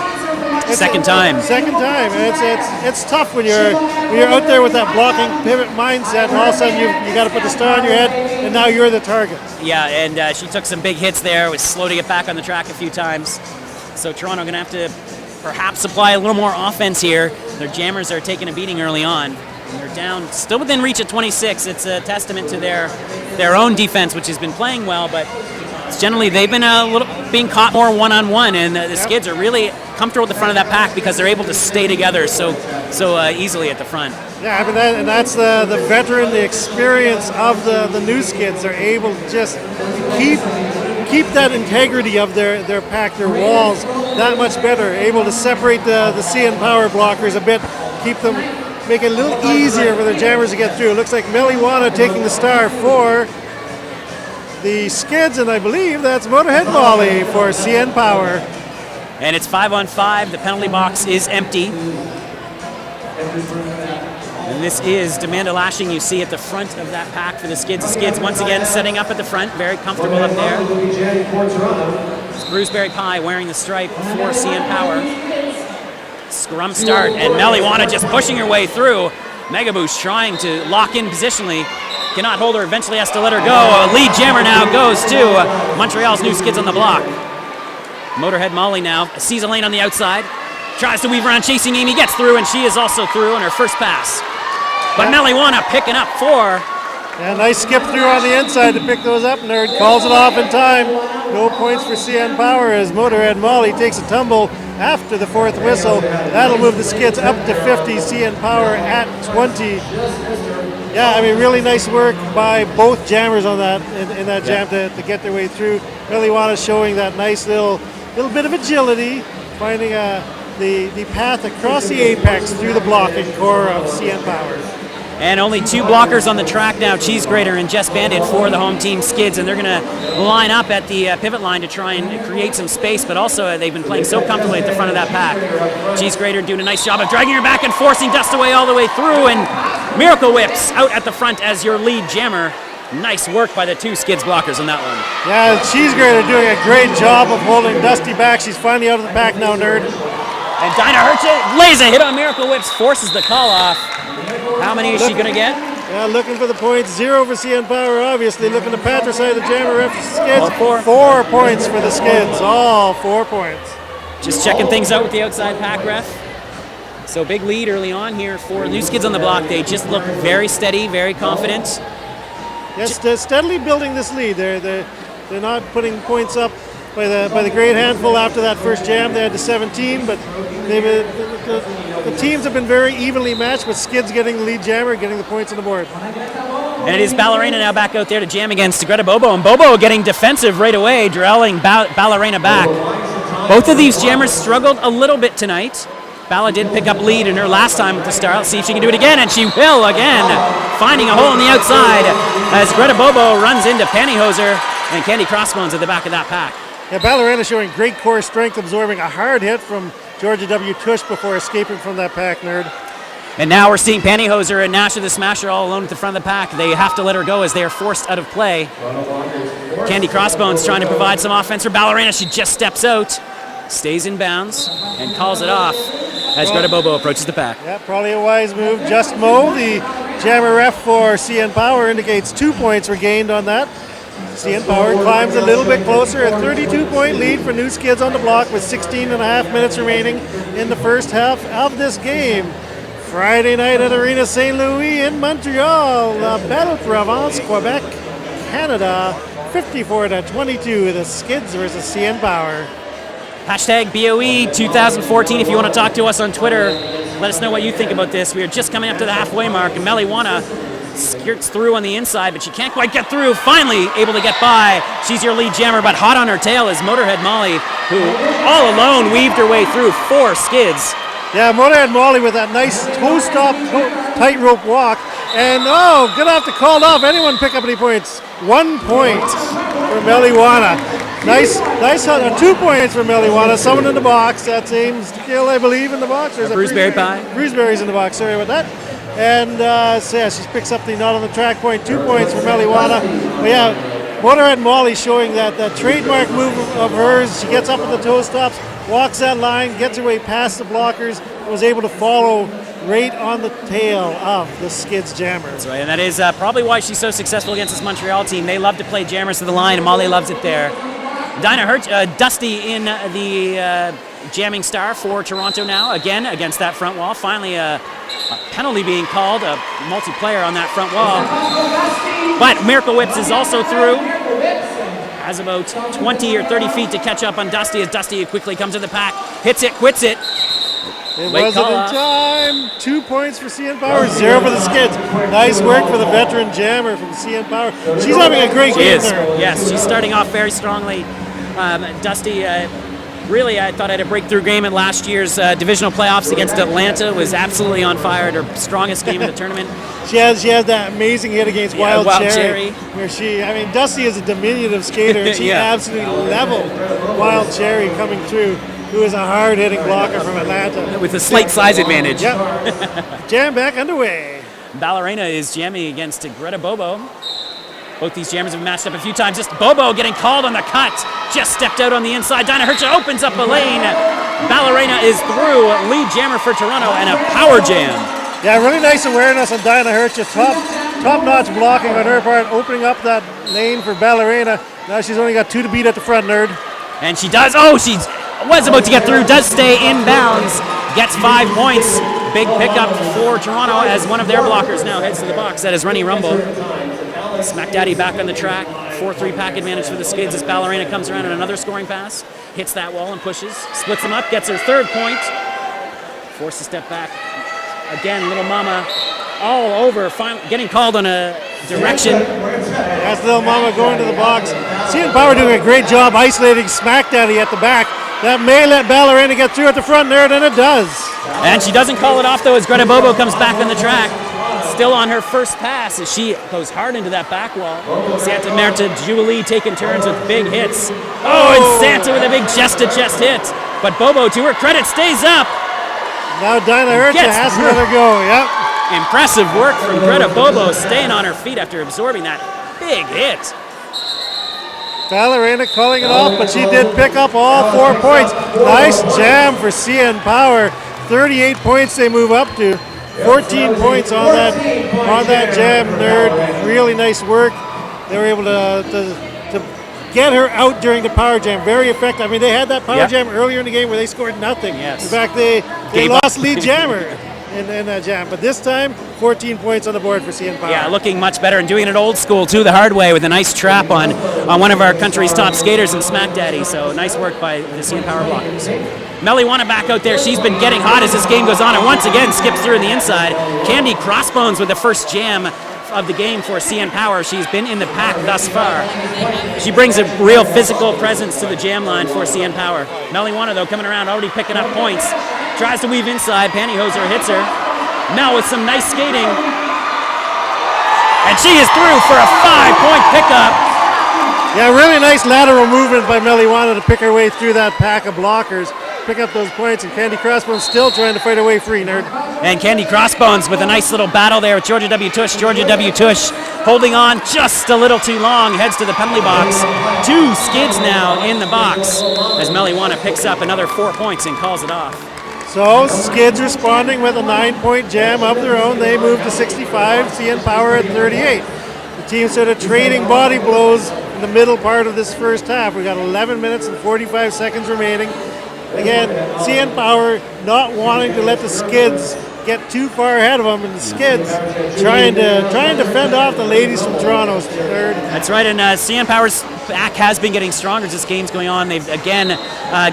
Second time. And it's tough when you're out there with that blocking pivot mindset, and all of a sudden you got to put the star on your head, and now you're the target. Yeah, and she took some big hits there. Was slow to get back on the track a few times. So Toronto going to have to perhaps apply a little more offense here. Their jammers are taking a beating early on. They're down, still within reach at 26. It's a testament to their own defense, which has been playing well, but generally they've been being caught more one-on-one, and the Skids are really comfortable at the front of that pack because they're able to stay together so easily at the front. Yeah, I mean that's the veteran, the experience of the new Skids. They're able to just keep that integrity of their pack, their walls, that much better. Able to separate the CN Power blockers a bit, keep them, make it a little easier for their jammers to get through. It looks like Meliwana taking the star for the Skids, and I believe that's Motorhead Molly for CN Power. And it's 5-on-5. The penalty box is empty. And this is Demanda Lashing you see at the front of that pack for the Skids. The Skids once again setting up at the front, very comfortable up there. It's Bruceberry Pie wearing the stripe for CN Power. Scrum start, and Meliwana just pushing her way through. Megaboost trying to lock in positionally. Cannot hold her, eventually has to let her go. A lead jammer now goes to Montreal's new Skids on the block. Motorhead Molly now sees a lane on the outside. Tries to weave around chasing Amy, gets through, and she is also through on her first pass. But Meliwana picking up 4. Yeah, nice skip through on the inside to pick those up. Nerd calls it off in time. No points for CN Power as Motorhead Molly takes a tumble after the 4th whistle. That'll move the Skids up to 50, CN Power at 20. Yeah, I mean, really nice work by both jammers on that in that jam to get their way through. Meliwana showing that nice little bit of agility, finding the path across the apex through the blocking core of CN Power. And only 2 blockers on the track now, Cheese Grater and Jess Bandit for the home team Skids, and they're going to line up at the pivot line to try and create some space, but also they've been playing so comfortably at the front of that pack. Cheese Grater doing a nice job of dragging her back and forcing Dust away all the way through, and Miracle Whips out at the front as your lead jammer. Nice work by the 2 Skids blockers on that one. Yeah, Cheese Grater doing a great job of holding Dusty back. She's finally out of the pack now, Nerd. And Dinah Hertz lays a hit on Miracle Whips, forces the call off. How many is she going to get? Yeah, looking for the points. 0 for CN Power, obviously. Looking to patricide the jammer ref Skids. All 4. 4 points for the Skids. All 4 points. Just checking things out with the outside pack ref. So big lead early on here for new Skids on the block. They just look very steady, very confident. Yes, they're steadily building this lead. They're not putting points up by the great handful after that first jam. They had the 17, but the teams have been very evenly matched, with Skids getting the lead jammer, getting the points on the board. And it is Ballerina now back out there to jam against Greta Bobo, and Bobo getting defensive right away, drilling Ballerina back. Both of these jammers struggled a little bit tonight. Balla did pick up lead in her last time with the star. Let's see if she can do it again, and she will again, finding a hole on the outside as Greta Bobo runs into Pantyhoser and Candy Crossbones at the back of that pack. Yeah, Ballerina showing great core strength, absorbing a hard hit from Georgia W. Tush before escaping from that pack, Nerd. And now we're seeing Pantyhoser and Nasha the Smasher all alone at the front of the pack. They have to let her go as they are forced out of play. Candy Crossbones trying to provide some offense for Ballerina. She just steps out, stays in bounds, and calls it off as Greta Bobo approaches the pack. Yeah, probably a wise move. Just Mo, the jammer ref for CN Power, indicates 2 points were gained on that. CN Power climbs a little bit closer, a 32-point lead for new Skids on the block with 16 and a half minutes remaining in the first half of this game. Friday night at Arena St. Louis in Montreal, La Belle Province, Quebec, Canada, 54-22, the Skids versus CN Power. Hashtag BOE 2014 if you want to talk to us on Twitter. Let us know what you think about this. We are just coming up to the halfway mark, and Meliwana skirts through on the inside, but she can't quite get through. Finally able to get by. She's your lead jammer, but hot on her tail is Motorhead Molly, who all alone weaved her way through 4 Skids. Yeah, Motorhead Molly with that nice toe-stop, tightrope walk. And, gonna have to call off. Anyone pick up any points? 1 point for Meliwana. Nice 2 points for Meliwana. Someone in the box. That's Ames Gill, I believe, in the box. Or is Bruceberry Pie. Bruceberry's in the box. Sorry about that. And she picks up the not on the track point. 2 points for Meliwana. But yeah, Motorhead Molly showing that trademark move of hers. She gets up on the toe stops, walks that line, gets her way past the blockers, and was able to follow right on the tail of the Skids jammer. That's right, and that is probably why she's so successful against this Montreal team. They love to play jammers to the line, and Molly loves it there. Dinah Hertz, Dusty in the jamming star for Toronto now, again against that front wall. Finally a penalty being called, a multiplayer on that front wall. But Miracle Whips is also through. Has about 20 or 30 feet to catch up on Dusty as Dusty quickly comes to the pack, hits it, quits it. It Late wasn't call in off. time. 2 points for CN Power, 0 for the Skids. Nice work for the veteran jammer from CN Power. She's having a great She game is. there. Yes, she's starting off very strongly. Dusty, really, I thought I had a breakthrough game at last year's divisional playoffs against Atlanta. Was absolutely on fire at her strongest game of the tournament. She has that amazing hit against Wild Cherry. Where Dusty is a diminutive skater, and she absolutely leveled Wild Cherry coming through, who is a hard-hitting blocker from Atlanta. With a slight size advantage. Yep. Jam back underway. Ballerina is jamming against Greta Bobo. Both these jammers have matched up a few times. Just Bobo getting called on the cut. Just stepped out on the inside. Dinah Hercha opens up a lane. Ballerina is through. Lead jammer for Toronto and a power jam. Yeah, really nice awareness on Dinah Hercha. Top-notch blocking on her part, opening up that lane for Ballerina. Now she's only got 2 to beat at the front, Nerd. And she does. She was about to get through. Does stay inbounds. Gets 5 points. Big pickup for Toronto as one of their blockers now heads to the box. That is Runny Rumble. Smack Daddy back on the track. 4-3 pack advantage for the Skids as Ballerina comes around on another scoring pass. Hits that wall and pushes. Splits them up. Gets her 3rd point. Forced to step back. Again, Little Mama all over. Getting called on a direction. That's Little Mama going to the box. CN Power doing a great job isolating Smack Daddy at the back. That may let Ballerina get through at the front, Nerd, and it does. And she doesn't call it off, though, as Greta Bobo comes back on the track. Still on her first pass as she goes hard into that back wall. Santa Marta, Julie taking turns with big hits. And Santa with a big chest-to-chest hit. But Bobo, to her credit, stays up. Now Dinah Hercha has another go, yep. Impressive work from Greta Bobo, staying on her feet after absorbing that big hit. Ballerina calling it off, but she did pick up all 4 points. Nice jam for CN Power. 38 points they move up to. 14 points on that jam, Nerd. Really nice work. They were able to get her out during the power jam. Very effective. I mean, they had that power jam earlier in the game where they scored nothing. Yes. In fact, they lost lead jammer in that jam. But this time, 14 points on the board for CN Power. Yeah, looking much better and doing it old school, too, the hard way with a nice trap on one of our country's top skaters in Smack Daddy. So nice work by the CN Power blockers. Meliwana back out there. She's been getting hot as this game goes on and once again skips through in the inside. Candy Crossbones with the first jam of the game for CN Power. She's been in the pack thus far. She brings a real physical presence to the jam line for CN Power. Meliwana, though, coming around, already picking up points. Tries to weave inside. Pantyhoser hits her. Mel with some nice skating. And she is through for a 5-point pickup. Yeah, really nice lateral movement by Meliwana to pick her way through that pack of blockers. Pick up those points, and Candy Crossbones still trying to fight her way free, Nerd. And Candy Crossbones with a nice little battle there with Georgia W. Tush. Georgia W. Tush holding on just a little too long, heads to the penalty box. 2 Skids now in the box as Meliwana picks up another 4 points and calls it off. So Skids responding with a 9-point jam of their own. They move to 65, CN Power at 38. The team sort of trading body blows in the middle part of this first half. We got 11 minutes and 45 seconds remaining. Again, CN Power not wanting to let the Skids get too far ahead of them, and the Skids trying to fend off the ladies from Toronto. Third. That's right, and CN Power's pack has been getting stronger as this game's going on. They've again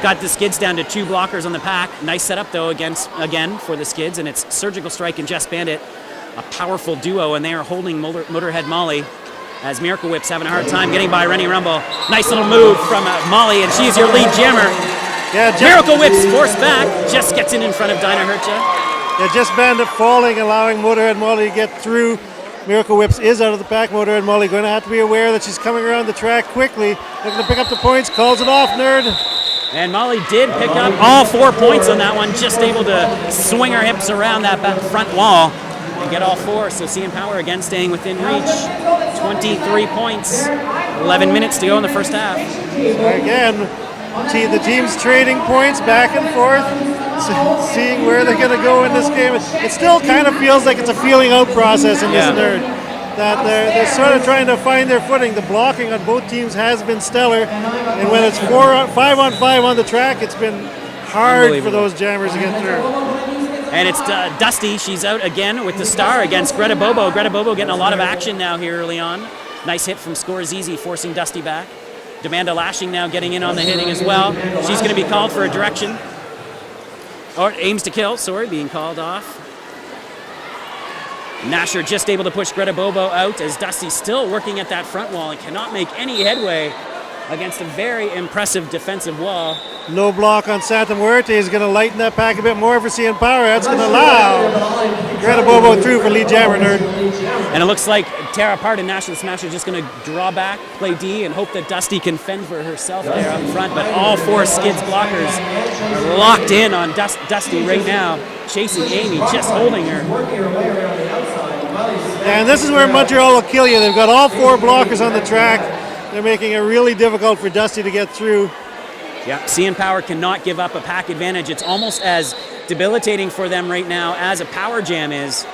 got the Skids down to 2 blockers on the pack. Nice setup though again for the Skids, and it's Surgical Strike and Jess Bandit, a powerful duo, and they are holding Motorhead Molly. As Miracle Whip's having a hard time getting by Rennie Rumble. Nice little move from Molly, and she's your lead jammer. Yeah, Miracle Whip's forced back, just gets in front of Dinah Hercha. Yeah, Jess Bandit falling, allowing Motorhead Molly to get through. Miracle Whips is out of the pack. Motorhead Molly going to have to be aware that she's coming around the track quickly. Looking to pick up the points, calls it off, Nerd. And Molly did pick up all 4 points on that one, just able to swing her hips around that back front wall and get all 4. So CN Power again staying within reach. 23 points, 11 minutes to go in the first half. Again, the team's trading points back and forth, seeing where they're going to go in this game. It still kind of feels like it's a feeling out process in this Nerd. That they're sort of trying to find their footing. The blocking on both teams has been stellar, and when it's 5-on-5 on the track, it's been hard for those jammers to get through. And it's Dusty. She's out again with the star against Greta Bobo. Greta Bobo getting a lot of action now here early on. Nice hit from Scores Easy, forcing Dusty back. Demanda Lashing now getting in on the hitting as well. She's going to be called for a direction. or aims to kill, sorry, being called off. Nasher just able to push Greta Bobo out as Dusty still working at that front wall and cannot make any headway against a very impressive defensive wall. Low block on Santa Muerte is going to lighten that pack a bit more for CN Power. That's going to allow Greta Bobo through for lead jammer, Nerd. And it looks like tear apart and Nasher the Smasher just going to draw back, play D, and hope that Dusty can fend for herself there up front. But all four Skids blockers are locked in on Dusty right now, chasing Amy, just holding her. And this is where Montreal will kill you. They've got all four blockers on the track. They're making it really difficult for Dusty to get through. Yeah, CN Power cannot give up a pack advantage. It's almost as debilitating for them right now as a power jam is.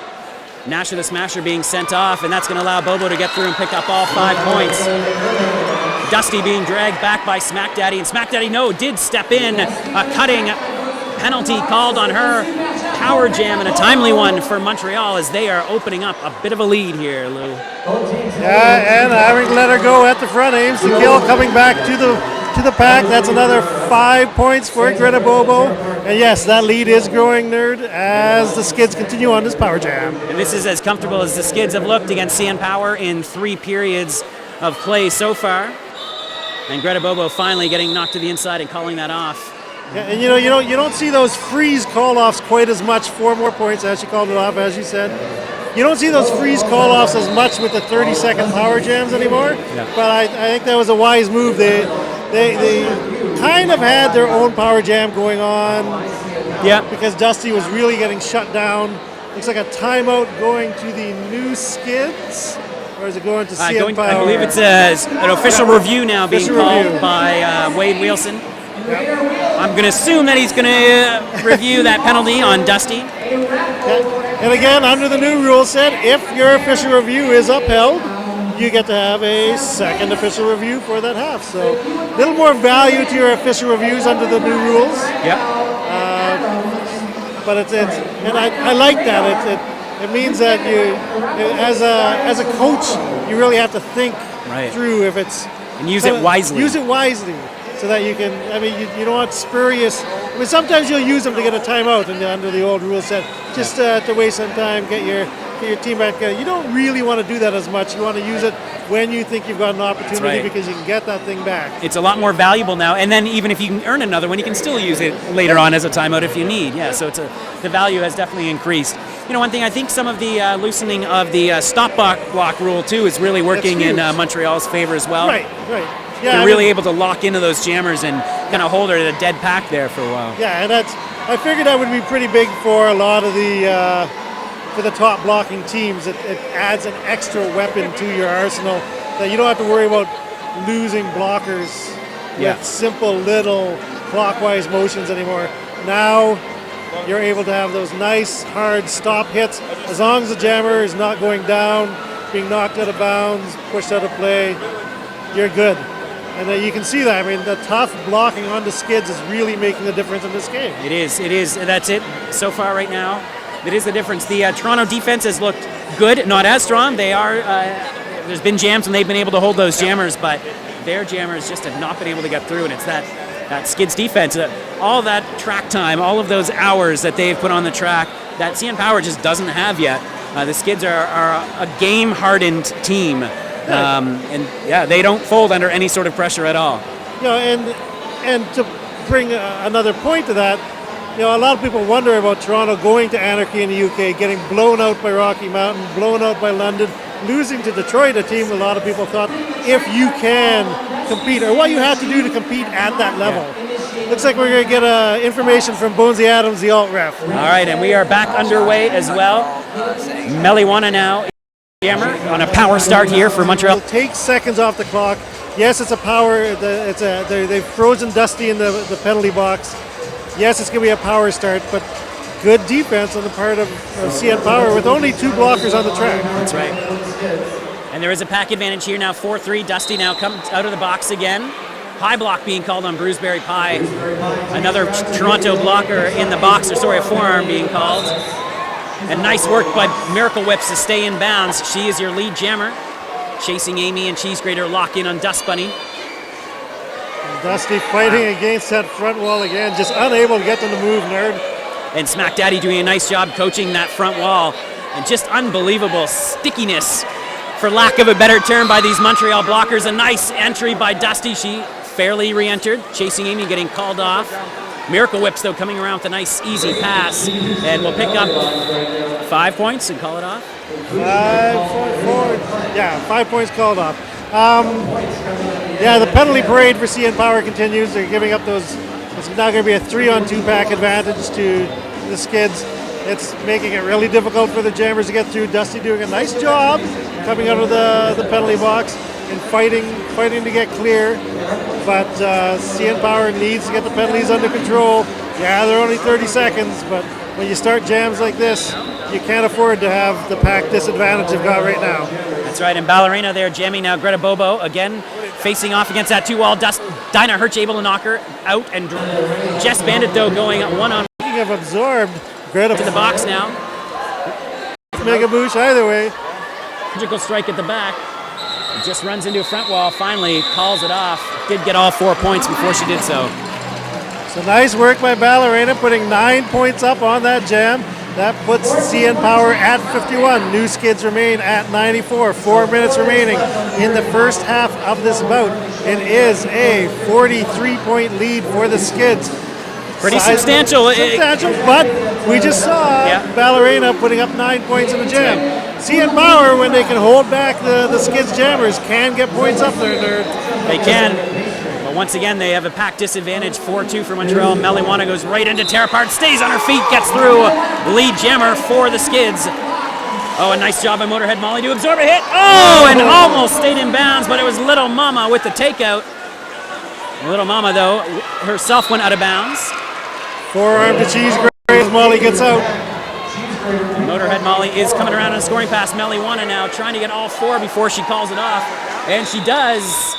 Nasher the Smasher being sent off, and that's going to allow Bobo to get through and pick up all 5 points. Dusty being dragged back by Smack Daddy, and Smack Daddy, did step in. A cutting penalty called on her. Power jam, and a timely one for Montreal as they are opening up a bit of a lead here, Lou. Yeah, and having to let her go at the front, aims to kill, coming back to the pack. That's another 5 points for Greta Bobo. And yes, that lead is growing, Nerd, as the Skids continue on this power jam. And this is as comfortable as the Skids have looked against CN Power in 3 periods of play so far. And Greta Bobo finally getting knocked to the inside and calling that off. Yeah, and you don't see those freeze call-offs quite as much. 4 more points as she called it off, as you said. You don't see those freeze call-offs as much with the 30-second power jams anymore. Yeah. But I think that was a wise move. They kind of had their own power jam going on. Yeah. Because Dusty was really getting shut down. Looks like a timeout going to the new Skids. Or is it going to CN Power? I believe it's an official review now being called by Wade Wilson. Yep. I'm going to assume that he's going to review that penalty on Dusty. Yeah. And again, under the new rule set, if your official review is upheld, you get to have a second official review for that half. So a little more value to your official reviews under the new rules. Yep. But and I like that. It means that you, as a coach, you really have to think through if it's and use it wisely. Use it wisely. So that you can, you don't want spurious. Sometimes you'll use them to get a timeout under the old rule set, just to waste some time, get your team back. You don't really want to do that as much. You want to use it when you think you've got an opportunity because you can get that thing back. It's a lot more valuable now, and then even if you can earn another one, you can still use it later on as a timeout if you need. Yeah, so the value has definitely increased. One thing, I think some of the loosening of the stop block rule too is really working in Montreal's favor as well. Right. Yeah, they're really able to lock into those jammers and kind of hold her at a dead pack there for a while. Yeah, and I figured that would be pretty big for a lot of for the top blocking teams. It adds an extra weapon to your arsenal that you don't have to worry about losing blockers with simple little clockwise motions anymore. Now you're able to have those nice hard stop hits as long as the jammer is not going down, being knocked out of bounds, pushed out of play, you're good. And you can see that. The tough blocking on the Skids is really making the difference in this game. It is. That's it so far right now. It is the difference. The Toronto defense has looked good, not as strong. They are. There's been jams and they've been able to hold those jammers, but their jammers just have not been able to get through. And it's that Skids defense, all that track time, all of those hours that they've put on the track, that CN Power just doesn't have yet. The Skids are a game-hardened team. They don't fold under any sort of pressure at all. And to bring another point to that, a lot of people wonder about Toronto going to anarchy in the UK, getting blown out by Rocky Mountain, blown out by London, losing to Detroit, a team a lot of people thought if you can compete, or what you have to do to compete at that level. Yeah. Looks like we're going to get information from Bonesy Adams, the alt ref. All right, and we are back underway as well. Meliwana now. Jammer on a power start here for Montreal. It'll take seconds off the clock. Yes, it's a power. They've frozen Dusty in the penalty box. Yes, it's going to be a power start, but good defense on the part of CN Power with only 2 blockers on the track. That's right. And there is a pack advantage here now. 4-3. Dusty now comes out of the box again. High block being called on Bruceberry Pie. Another Toronto blocker in the box, a forearm being called. And nice work by Miracle Whips to stay in bounds. She is your lead jammer. Chasing Amy and Cheese Grater lock in on Dust Bunny. And Dusty fighting against that front wall again, just unable to get them to move, Nerd. And Smack Daddy doing a nice job coaching that front wall. And just unbelievable stickiness, for lack of a better term, by these Montreal blockers. A nice entry by Dusty. She fairly re-entered. Chasing Amy getting called off. Miracle Whips, though, coming around with a nice, easy pass. And we'll pick up 5 points and call it off. 5 points called off. The penalty parade for CN Power continues. They're giving up those. It's now going to be a 3-on-2 pack advantage to the Skids. It's making it really difficult for the Jammers to get through. Dusty doing a nice job coming out of the penalty box and fighting to get clear. But CN Power needs to get the penalties under control. Yeah, they're only 30 seconds, but when you start jams like this, you can't afford to have the pack disadvantage they've got right now. That's right, and Ballerina there jamming now. Greta Bobo again facing off against that 2-wall. Dinah Hirsch able to knock her out, and Jess Bandit, though, going one-on. Speaking of absorbed, Greta to the box now. Mega boosh either way. Surgical strike at the back. Just runs into a front wall, finally calls it off. Did get all 4 points before she did so. So nice work by Ballerina, putting 9 points up on that jam. That puts CN Power at 51. New Skids remain at 94. 4 minutes remaining in the first half of this bout. It is a 43-point lead for the Skids. Pretty substantial. But we just saw Ballerina putting up 9 points in the jam. CN Power, when they can hold back the Skids Jammers, can get points up there. They can. But once again, they have a pack disadvantage. 4-2 for Montreal. Meliwana goes right into tear apart, stays on her feet, gets through. Lead jammer for the Skids. Oh, a nice job by Motorhead Molly to absorb a hit. Oh, and almost stayed in bounds, but it was Little Mama with the takeout. Little Mama, though, herself went out of bounds. Forearm to Cheese Graze, Molly gets out. Motorhead Molly is coming around on a scoring pass. Meliwana now trying to get all 4 before she calls it off. And she does.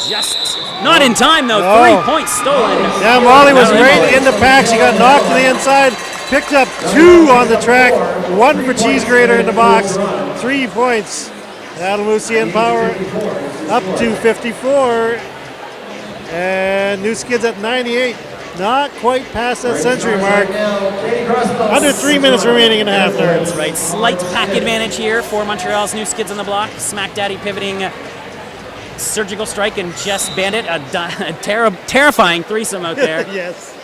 Just not in time, though. 3 points stolen. Yeah, Molly was right in the pack. She got knocked to the inside. Picked up 2 on the track. 1 for Cheese Grater in the box. 3 points. That'll move CN Power up to 54. And New Skids at 98. Not quite past that century mark. Under 3 minutes remaining in the half. That's right. Slight pack advantage here for Montreal's New Skids on the block. Smack Daddy pivoting. Surgical strike and Jess Bandit. A terrifying threesome out there. Yes.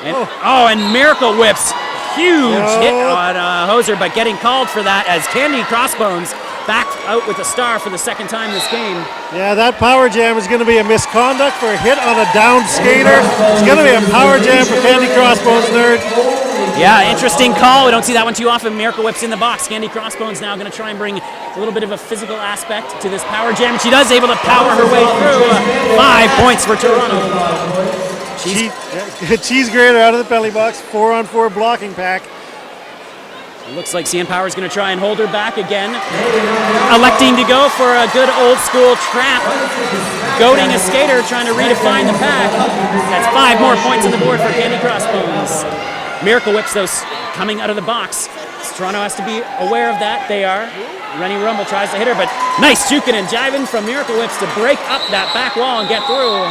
And, and Miracle Whips. Huge hit on Hoser, but getting called for that as Candy Crossbones back out with a star for the second time this game. Yeah, that power jam is going to be a misconduct for a hit on a downed skater. It's going to be a power jam for Candy Crossbones, nerd. Yeah, interesting call. We don't see that one too often. Miracle Whips in the box. Candy Crossbones now going to try and bring a little bit of a physical aspect to this power jam. And she does able to power her way through. 5 points for Toronto. Cheese Grater out of the penalty box. 4-on-4 blocking pack. It looks like CN Power is going to try and hold her back again. Electing to go for a good old school trap. Goading a skater, trying to redefine the pack. That's 5 more points on the board for Candy Crossbones. Miracle Whips, though, coming out of the box. Toronto has to be aware of that. They are. Rennie Rumble tries to hit her, but nice juking and jiving from Miracle Whips to break up that back wall and get through.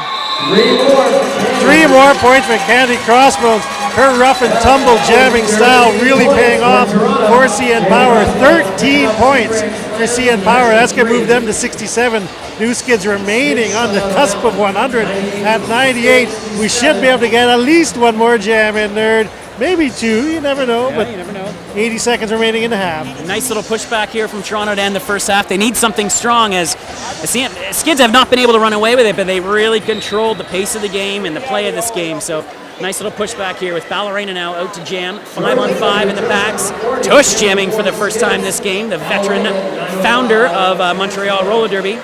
3 more points for Candy Crossbones. Her rough and tumble jamming style really paying off for CN Power. 13 points for CN Power. That's going to move them to 67. New Skids remaining on the cusp of 100 at 98. We should be able to get at least 1 more jam in, nerd. Maybe 2, you never know. Yeah, you never know. 80 seconds remaining in the half. Nice little pushback here from Toronto to end the first half. They need something strong as Skids have not been able to run away with it, but they really controlled the pace of the game and the play of this game. So nice little pushback here with Ballerina now out to jam. 5-on-5 in the packs. Tush jamming for the first time this game, the veteran founder of Montreal Roller Derby.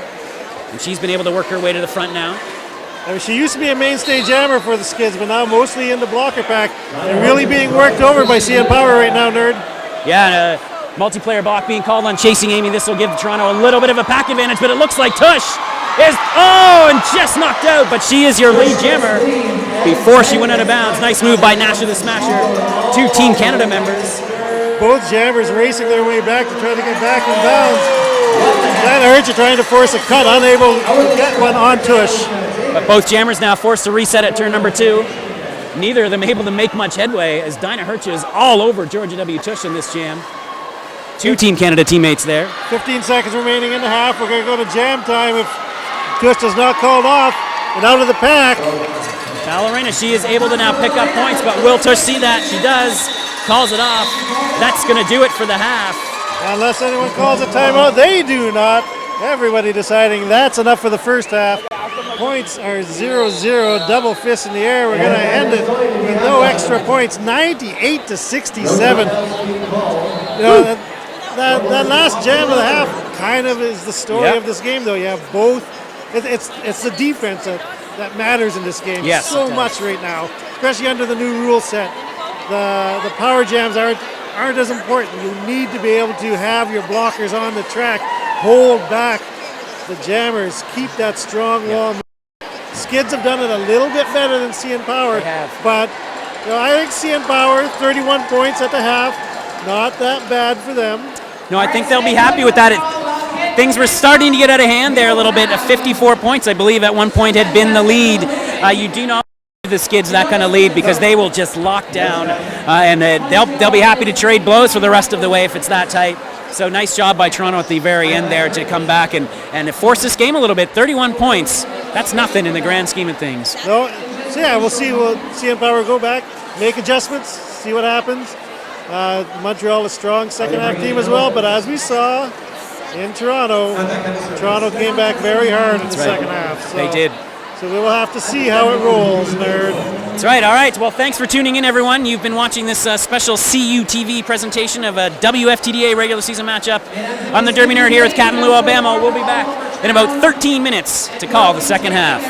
And she's been able to work her way to the front now. I mean, she used to be a mainstay jammer for the Skids, but now mostly in the blocker pack and really being worked over by CN Power right now, nerd. Yeah, multiplayer block being called on Chasing Amy. This will give Toronto a little bit of a pack advantage, but it looks like Tush is, and just knocked out, but she is your lead jammer before she went out of bounds. Nice move by Nasha the Smasher. 2 Team Canada members. Both jammers racing their way back to try to get back in bounds. Dinah Hirsch trying to force a cut, unable to get one on Tush. But both jammers now forced to reset at turn number 2. neither of them able to make much headway as Dinah Hirsch is all over Georgia W. Tush in this jam. Two Team Canada teammates there. 15 seconds remaining in the half. We're going to go to jam time if Tush is not called off and out of the pack. Ballerina, she is able to now pick up points, but will Tush see that? She does. Calls it off. That's going to do it for the half. Unless anyone calls a timeout, they do not. Everybody deciding that's enough for the first half. Points are 0-0, double fist in the air. We're going to end it with no extra points, 98-67. You know, that last jam of the half kind of is the story of this game, though. You have both. It's the defense that matters in this game so much right now, especially under the new rule set. The power jams aren't as important. You need to be able to have your blockers on the track, hold back the jammers, keep that strong wall. Skids have done it a little bit better than CN Power, but you know, I think CN Power, 31 points at the half, not that bad for them. No, I think they'll be happy with that. Things were starting to get out of hand there a little bit. 54 points, I believe, at one point had been the lead. You do not give the Skids that kind of lead because they will just lock down, and they'll be happy to trade blows for the rest of the way if it's that tight. So nice job by Toronto at the very end there to come back and force this game a little bit. 31 points, that's nothing in the grand scheme of things. No, so yeah, we'll see. We'll see Power go back, make adjustments, see what happens. Montreal is a strong second half team as well, but as we saw in Toronto came back very hard in the second half. So, they did. So we will have to see how it rolls, nerd. That's right. All right. Well, thanks for tuning in, everyone. You've been watching this special CUTV presentation of a WFTDA regular season matchup. I'm the Derby Nerd here with Cat and Lou, Alabama. We'll be back in about 13 minutes to call the second half.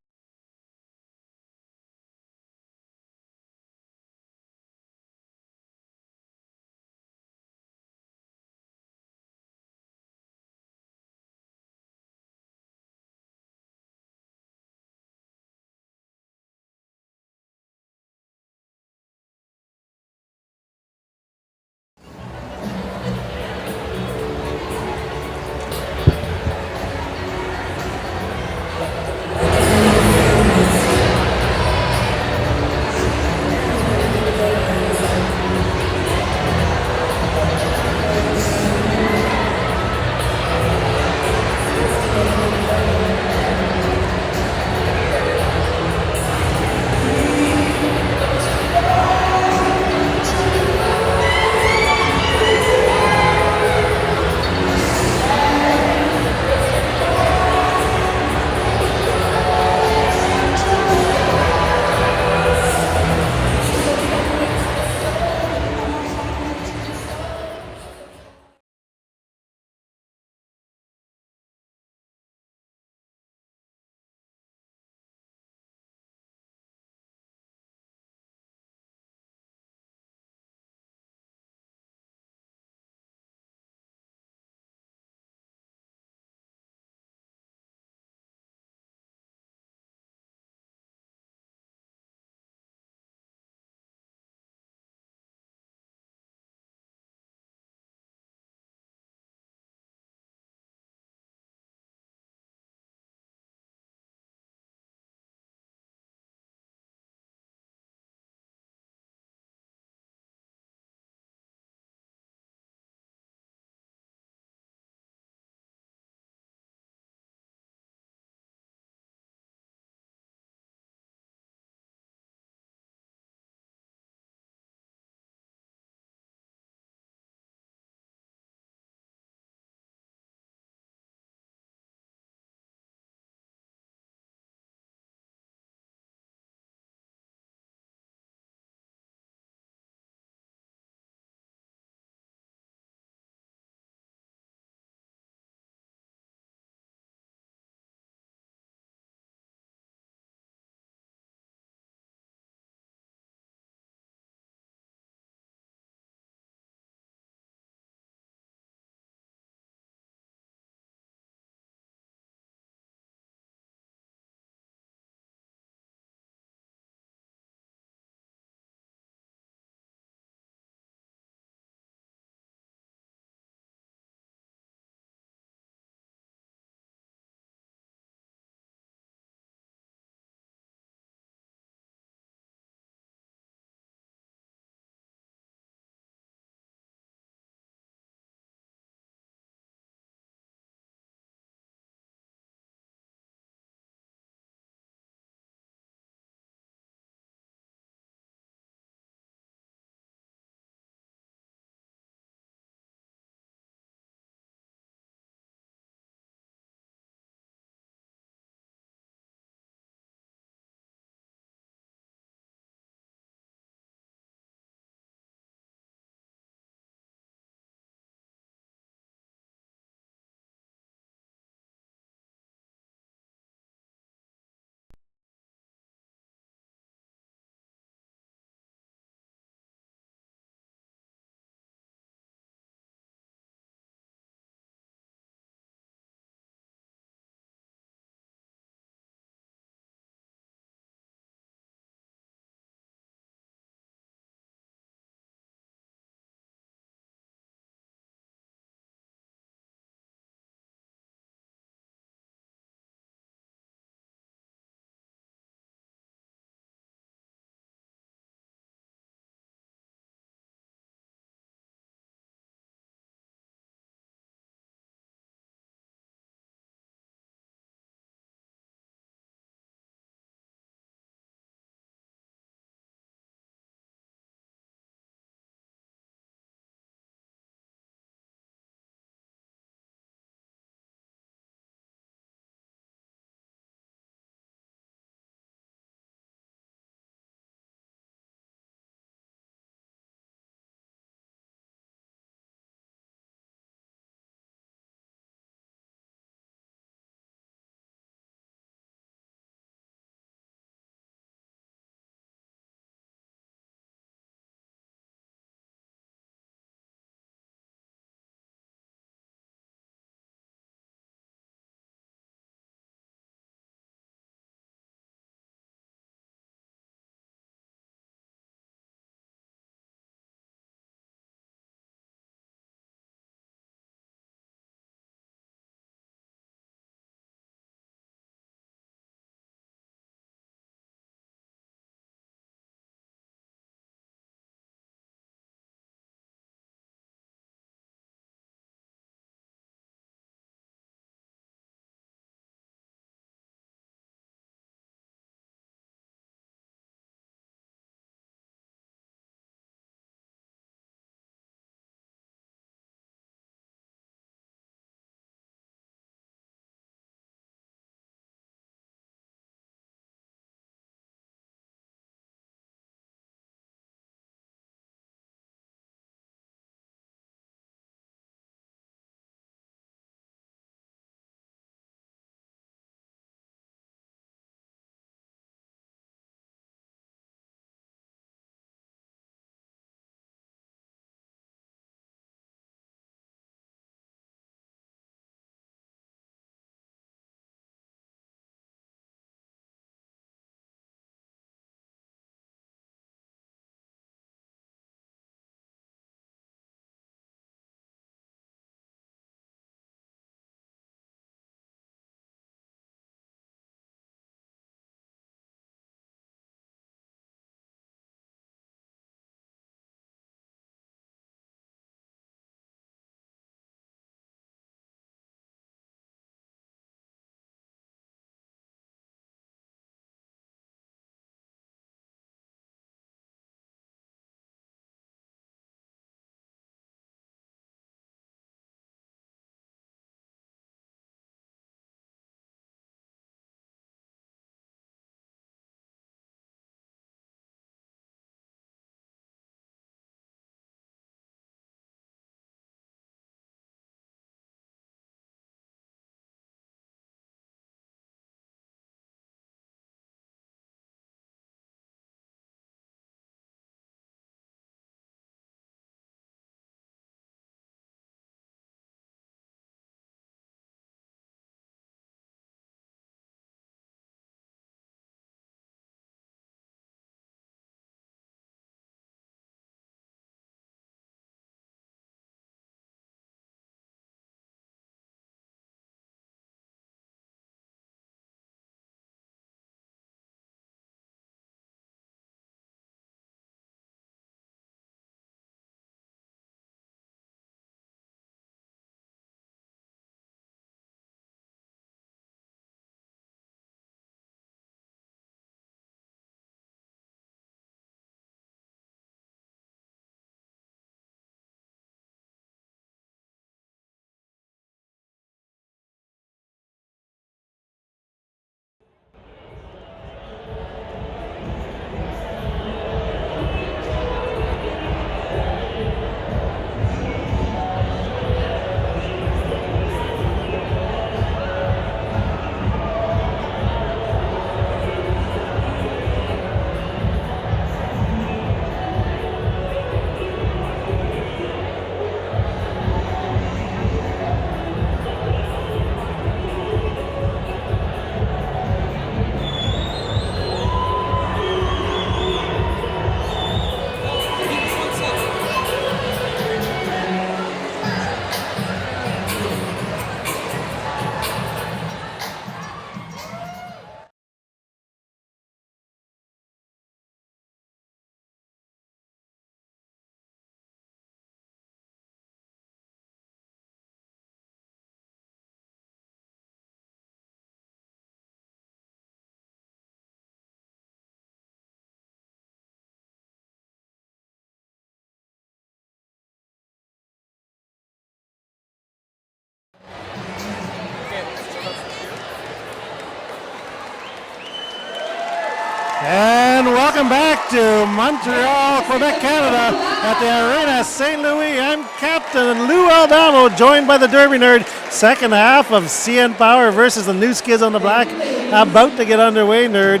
And welcome back to Montreal, Quebec, Canada at the Arena St. Louis. I'm Captain Lou Aldamo, joined by the Derby Nerd. Second half of CN Power versus the new Skids on the Black. About to get underway, Nerd.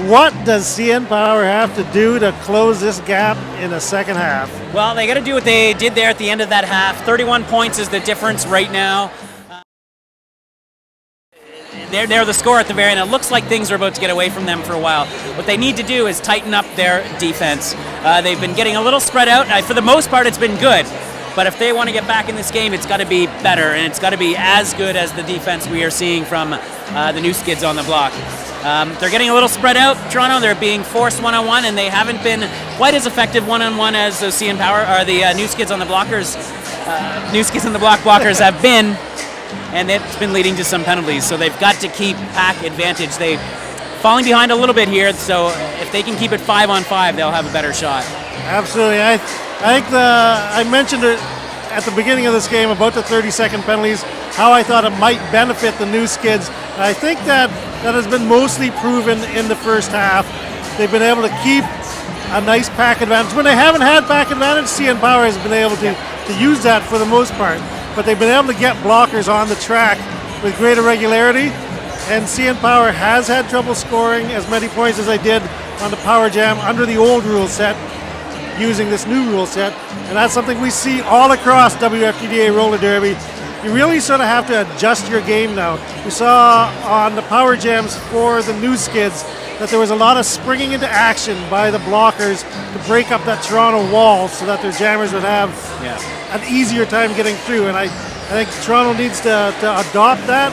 What does CN Power have to do to close this gap in the second half? Well, they got to do what they did there at the end of that half. 31 points is the difference right now. They're the score at the very end. It looks like things are about to get away from them for a while. What they need to do is tighten up their defense. They've been getting a little spread out. For the most part, it's been good. But if they want to get back in this game, it's got to be better, and it's got to be as good as the defense we are seeing from the new Skids on the block. They're getting a little spread out, Toronto. They're being forced one-on-one, and they haven't been quite as effective one-on-one as those CN Power or the new Skids on the blockers. New Skids on the block blockers have been. And it's been leading to some penalties, so they've got to keep pack advantage. They're falling behind a little bit here, so if they can keep it 5-on-5, they'll have a better shot. Absolutely. I think I mentioned it at the beginning of this game about the 30-second penalties, how I thought it might benefit the new Skids. And I think that has been mostly proven in the first half. They've been able to keep a nice pack advantage. When they haven't had pack advantage, CN Power has been able to use that for the most part. But they've been able to get blockers on the track with greater regularity, and CN Power has had trouble scoring as many points as they did on the Power Jam under the old rule set, using this new rule set, and that's something we see all across WFTDA Roller Derby. You really sort of have to adjust your game now. We saw on the Power Jams for the new Skids that there was a lot of springing into action by the blockers to break up that Toronto wall so that their jammers would have an easier time getting through. And I think Toronto needs to adopt that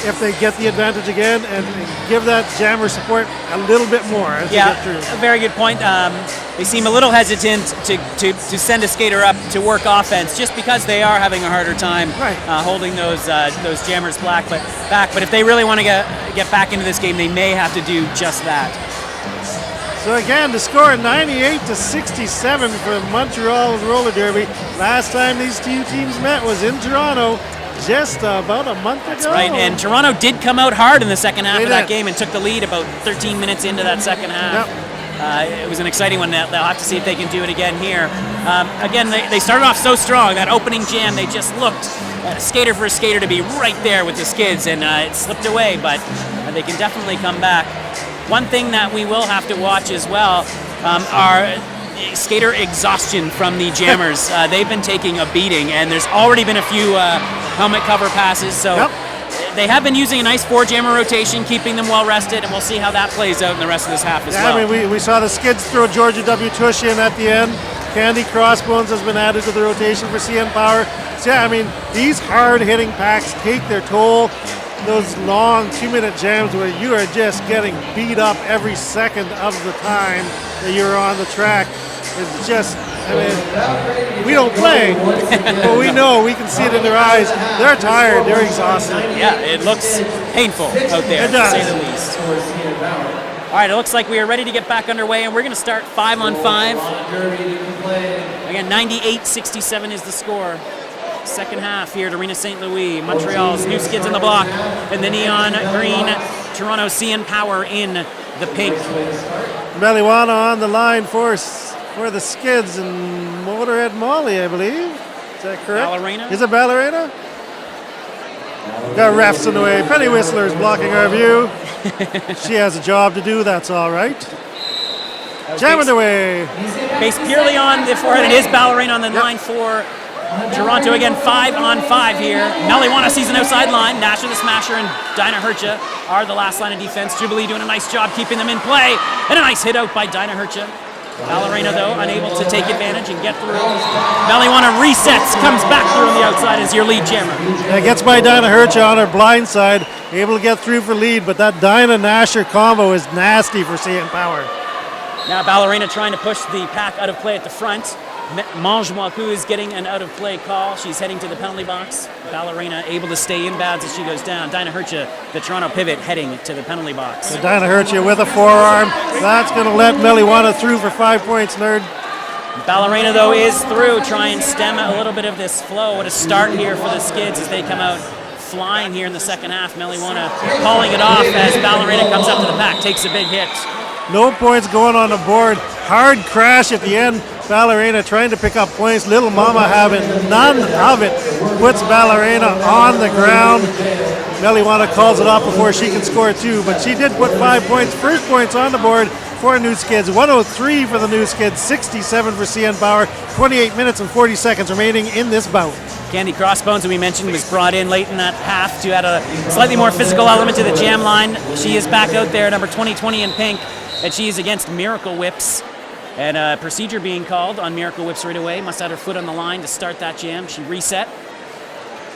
if they get the advantage again and give that jammer support a little bit more as they get through. A very good point. They seem a little hesitant to send a skater up to work offense just because they are having a harder time holding those jammers back. But if they really want to get back into this game, they may have to do just that. So again, the score 98-67 for Montreal's Roller Derby. Last time these two teams met was in Toronto just about a month ago. That's right, and Toronto did come out hard in the second half of that game and took the lead about 13 minutes into that second half. It was an exciting one. They'll have to see if they can do it again here. Again, they started off so strong. That opening jam, they just looked skater for skater to be right there with the Skids, and it slipped away, but they can definitely come back. One thing that we will have to watch as well are skater exhaustion from the jammers. They've been taking a beating, and there's already been a few helmet cover passes, so they have been using a nice four-jammer rotation, keeping them well rested, and we'll see how that plays out in the rest of this half as well. I mean, we saw the Skids throw Georgia W. Tush in at the end. Candy Crossbones has been added to the rotation for CN Power. So I mean, these hard-hitting packs take their toll. Those long 2-minute jams where you are just getting beat up every second of the time that you're on the track is just, I mean, we don't play, but we know, we can see it in their eyes. They're tired, they're exhausted. Yeah, it looks painful out there, it does, to say the least. All right, it looks like we are ready to get back underway, and we're going to start 5-on-5. Again, 98-67 is the score. Second half here at Arena St. Louis. Montreal's new Skids in the block, and the neon green Toronto CN Power in the pink. Meliwana on the line for the Skids and Motorhead Molly, I believe. Is that correct? Ballerina? Is it Ballerina? Got refs in the way. Penny Whistler is blocking our view. She has a job to do, that's all right. Jamming away. Based purely on the forehead, it is Ballerina on the line for Toronto. Again, 5-on-5 here. Meliwana sees an outside line. Nasher the Smasher and Dinah Hercha are the last line of defense. Jubilee doing a nice job keeping them in play. And a nice hit out by Dinah Hercha. Ballerina, though, unable to take advantage and get through. Meliwana resets, comes back through on the outside as your lead jammer. Yeah, gets by Dinah Hercha on her blind side. Able to get through for lead, but that Dinah-Nasher combo is nasty for CN Power. Now Ballerina trying to push the pack out of play at the front. Mangemoikou is getting an out-of-play call. She's heading to the penalty box. Ballerina able to stay inbounds as she goes down. Dinah Hercha, the Toronto pivot, heading to the penalty box. So Dinah Hercha with a forearm. That's going to let Meliwana through for 5 points, Nerd. Ballerina, though, is through. Try and stem a little bit of this flow. What a start here for the Skids as they come out flying here in the second half. Meliwana calling it off as Ballerina comes up to the pack, takes a big hit. No points going on the board. Hard crash at the end. Ballerina trying to pick up points. Little Mama having none of it. Puts Ballerina on the ground. Meliwana calls it off before she can score 2, but she did put 5 points. First points on the board for New Skids. 103 for the New Skids, 67 for CN Power. 28 minutes and 40 seconds remaining in this bout. Candy Crossbones, who we mentioned, was brought in late in that half to add a slightly more physical element to the jam line. She is back out there, number 2020 in pink, and she is against Miracle Whips. And a procedure being called on Miracle Whips right away. Must have her foot on the line to start that jam. She reset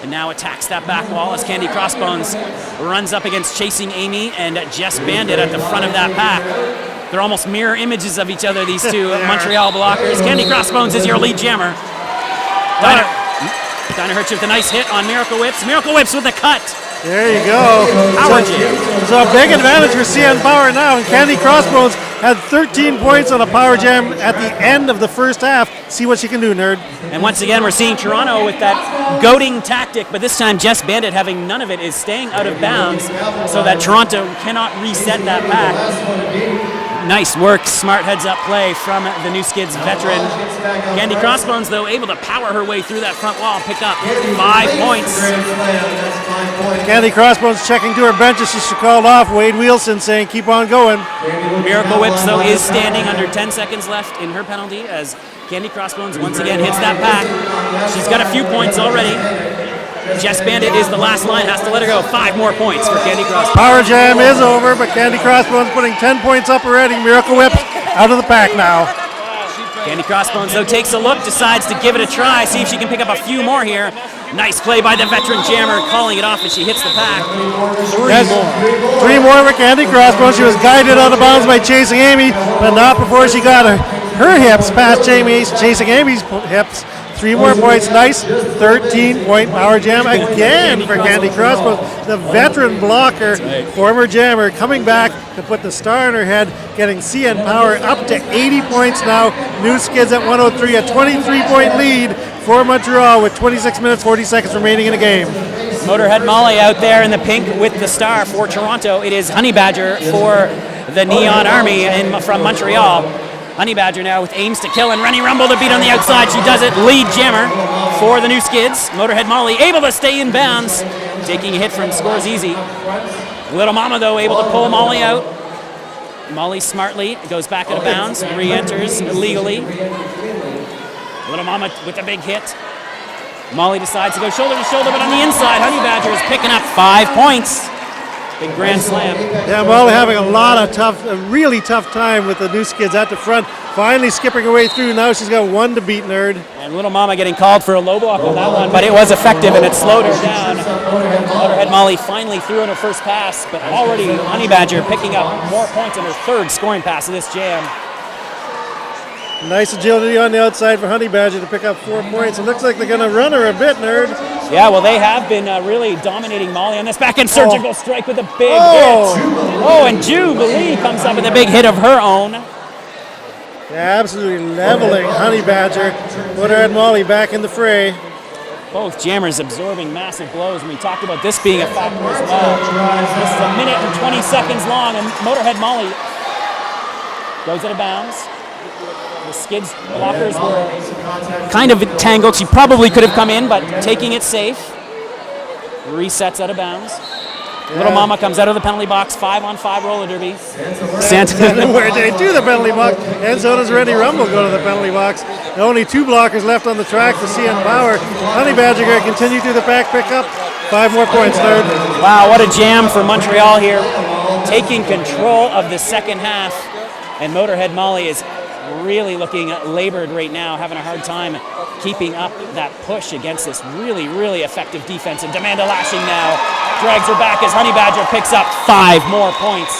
and now attacks that back wall as Candy Crossbones runs up against Chasing Amy and Jess Bandit at the front of that pack. They're almost mirror images of each other, these two Montreal blockers. Candy Crossbones is your lead jammer. Dinah Hirsch with a nice hit on Miracle Whips. Miracle Whips with a cut. There you go. Power jam. So a big advantage for CN Power now, and Candy Crossbones had 13 points on a power jam at the end of the first half. See what she can do, nerd. And once again, we're seeing Toronto with that goading tactic, but this time Jess Bandit, having none of it, is staying out of bounds so that Toronto cannot reset that pack. Nice work, smart heads-up play from the New Skids veteran. Candy Crossbones, though, able to power her way through that front wall and pick up 5 points. Candy Crossbones checking to her bench as she's called off. Wade Wilson saying, keep on going. Miracle Whips, though, is standing under 10 seconds left in her penalty as Candy Crossbones once again hits that pack. She's got a few points already. Jess Bandit is the last line, has to let her go. 5 more points for Candy Crossbones. Power jam is over, but Candy Crossbones putting 10 points up already. Miracle Whip out of the pack now. Candy Crossbones, though, takes a look, decides to give it a try, see if she can pick up a few more here. Nice play by the veteran jammer, calling it off as she hits the pack. 3 more for Candy Crossbones. She was guided out of bounds by Chasing Amy, but not before she got her hips past Chasing Amy's hips. 3 more points, nice 13-point power jam again for Candy Crossbones. The veteran blocker, former jammer, coming back to put the star in her head, getting CN Power up to 80 points now. New Skids at 103, a 23-point lead for Montreal with 26 minutes, 40 seconds remaining in the game. Motorhead Molly out there in the pink with the star for Toronto. It is Honey Badger for the Neon Army from Montreal. Honey Badger now with aims to kill and Rennie Rumble to beat on the outside. She does it. Lead jammer for the New Skids. Motorhead Molly able to stay in bounds. Taking a hit from Scores Easy. Little Mama, though, able to pull Molly out. Molly smartly goes back out of bounds. Re-enters illegally. Little Mama with a big hit. Molly decides to go shoulder to shoulder, but on the inside, Honey Badger is picking up 5 points. Big grand slam. Yeah, Molly having a really tough time with the New Skids at the front. Finally skipping her way through. Now she's got 1 to beat, nerd. And Little Mama getting called for a low block on that one, but it was effective and it slowed her down. Motorhead Molly finally threw in her first pass, but already Honey Badger picking up more points on her 3rd scoring pass of this jam. Nice agility on the outside for Honey Badger to pick up 4 points. It looks like they're going to run her a bit, nerd. Yeah, well, they have been really dominating Molly on this backhand surgical strike with a big hit. Oh, and Jubilee comes up with a big hit of her own. Yeah, absolutely leveling Honey Badger. Motorhead Molly back in the fray. Both jammers absorbing massive blows, and we talked about this being a factor as well. This is 1 minute and 20 seconds long, and Motorhead Molly goes out of bounds. The Skids blockers were kind of tangled. She probably could have come in, but taking it safe. Resets out of bounds. Yeah. Little Mama comes out of the penalty box, 5-on-5 roller derby. Where they do the penalty box, and so does Rennie Rumble go to the penalty box. The only 2 blockers left on the track for CN Power. Honey Badger going to continue through the back pickup. 5 more points, nerd. Wow, what a jam for Montreal here. Taking control of the second half. And Motorhead Molly is really looking labored right now, having a hard time keeping up that push against this really, really effective defense. And Demanda Lashing now drags her back as Honey Badger picks up 5 more points.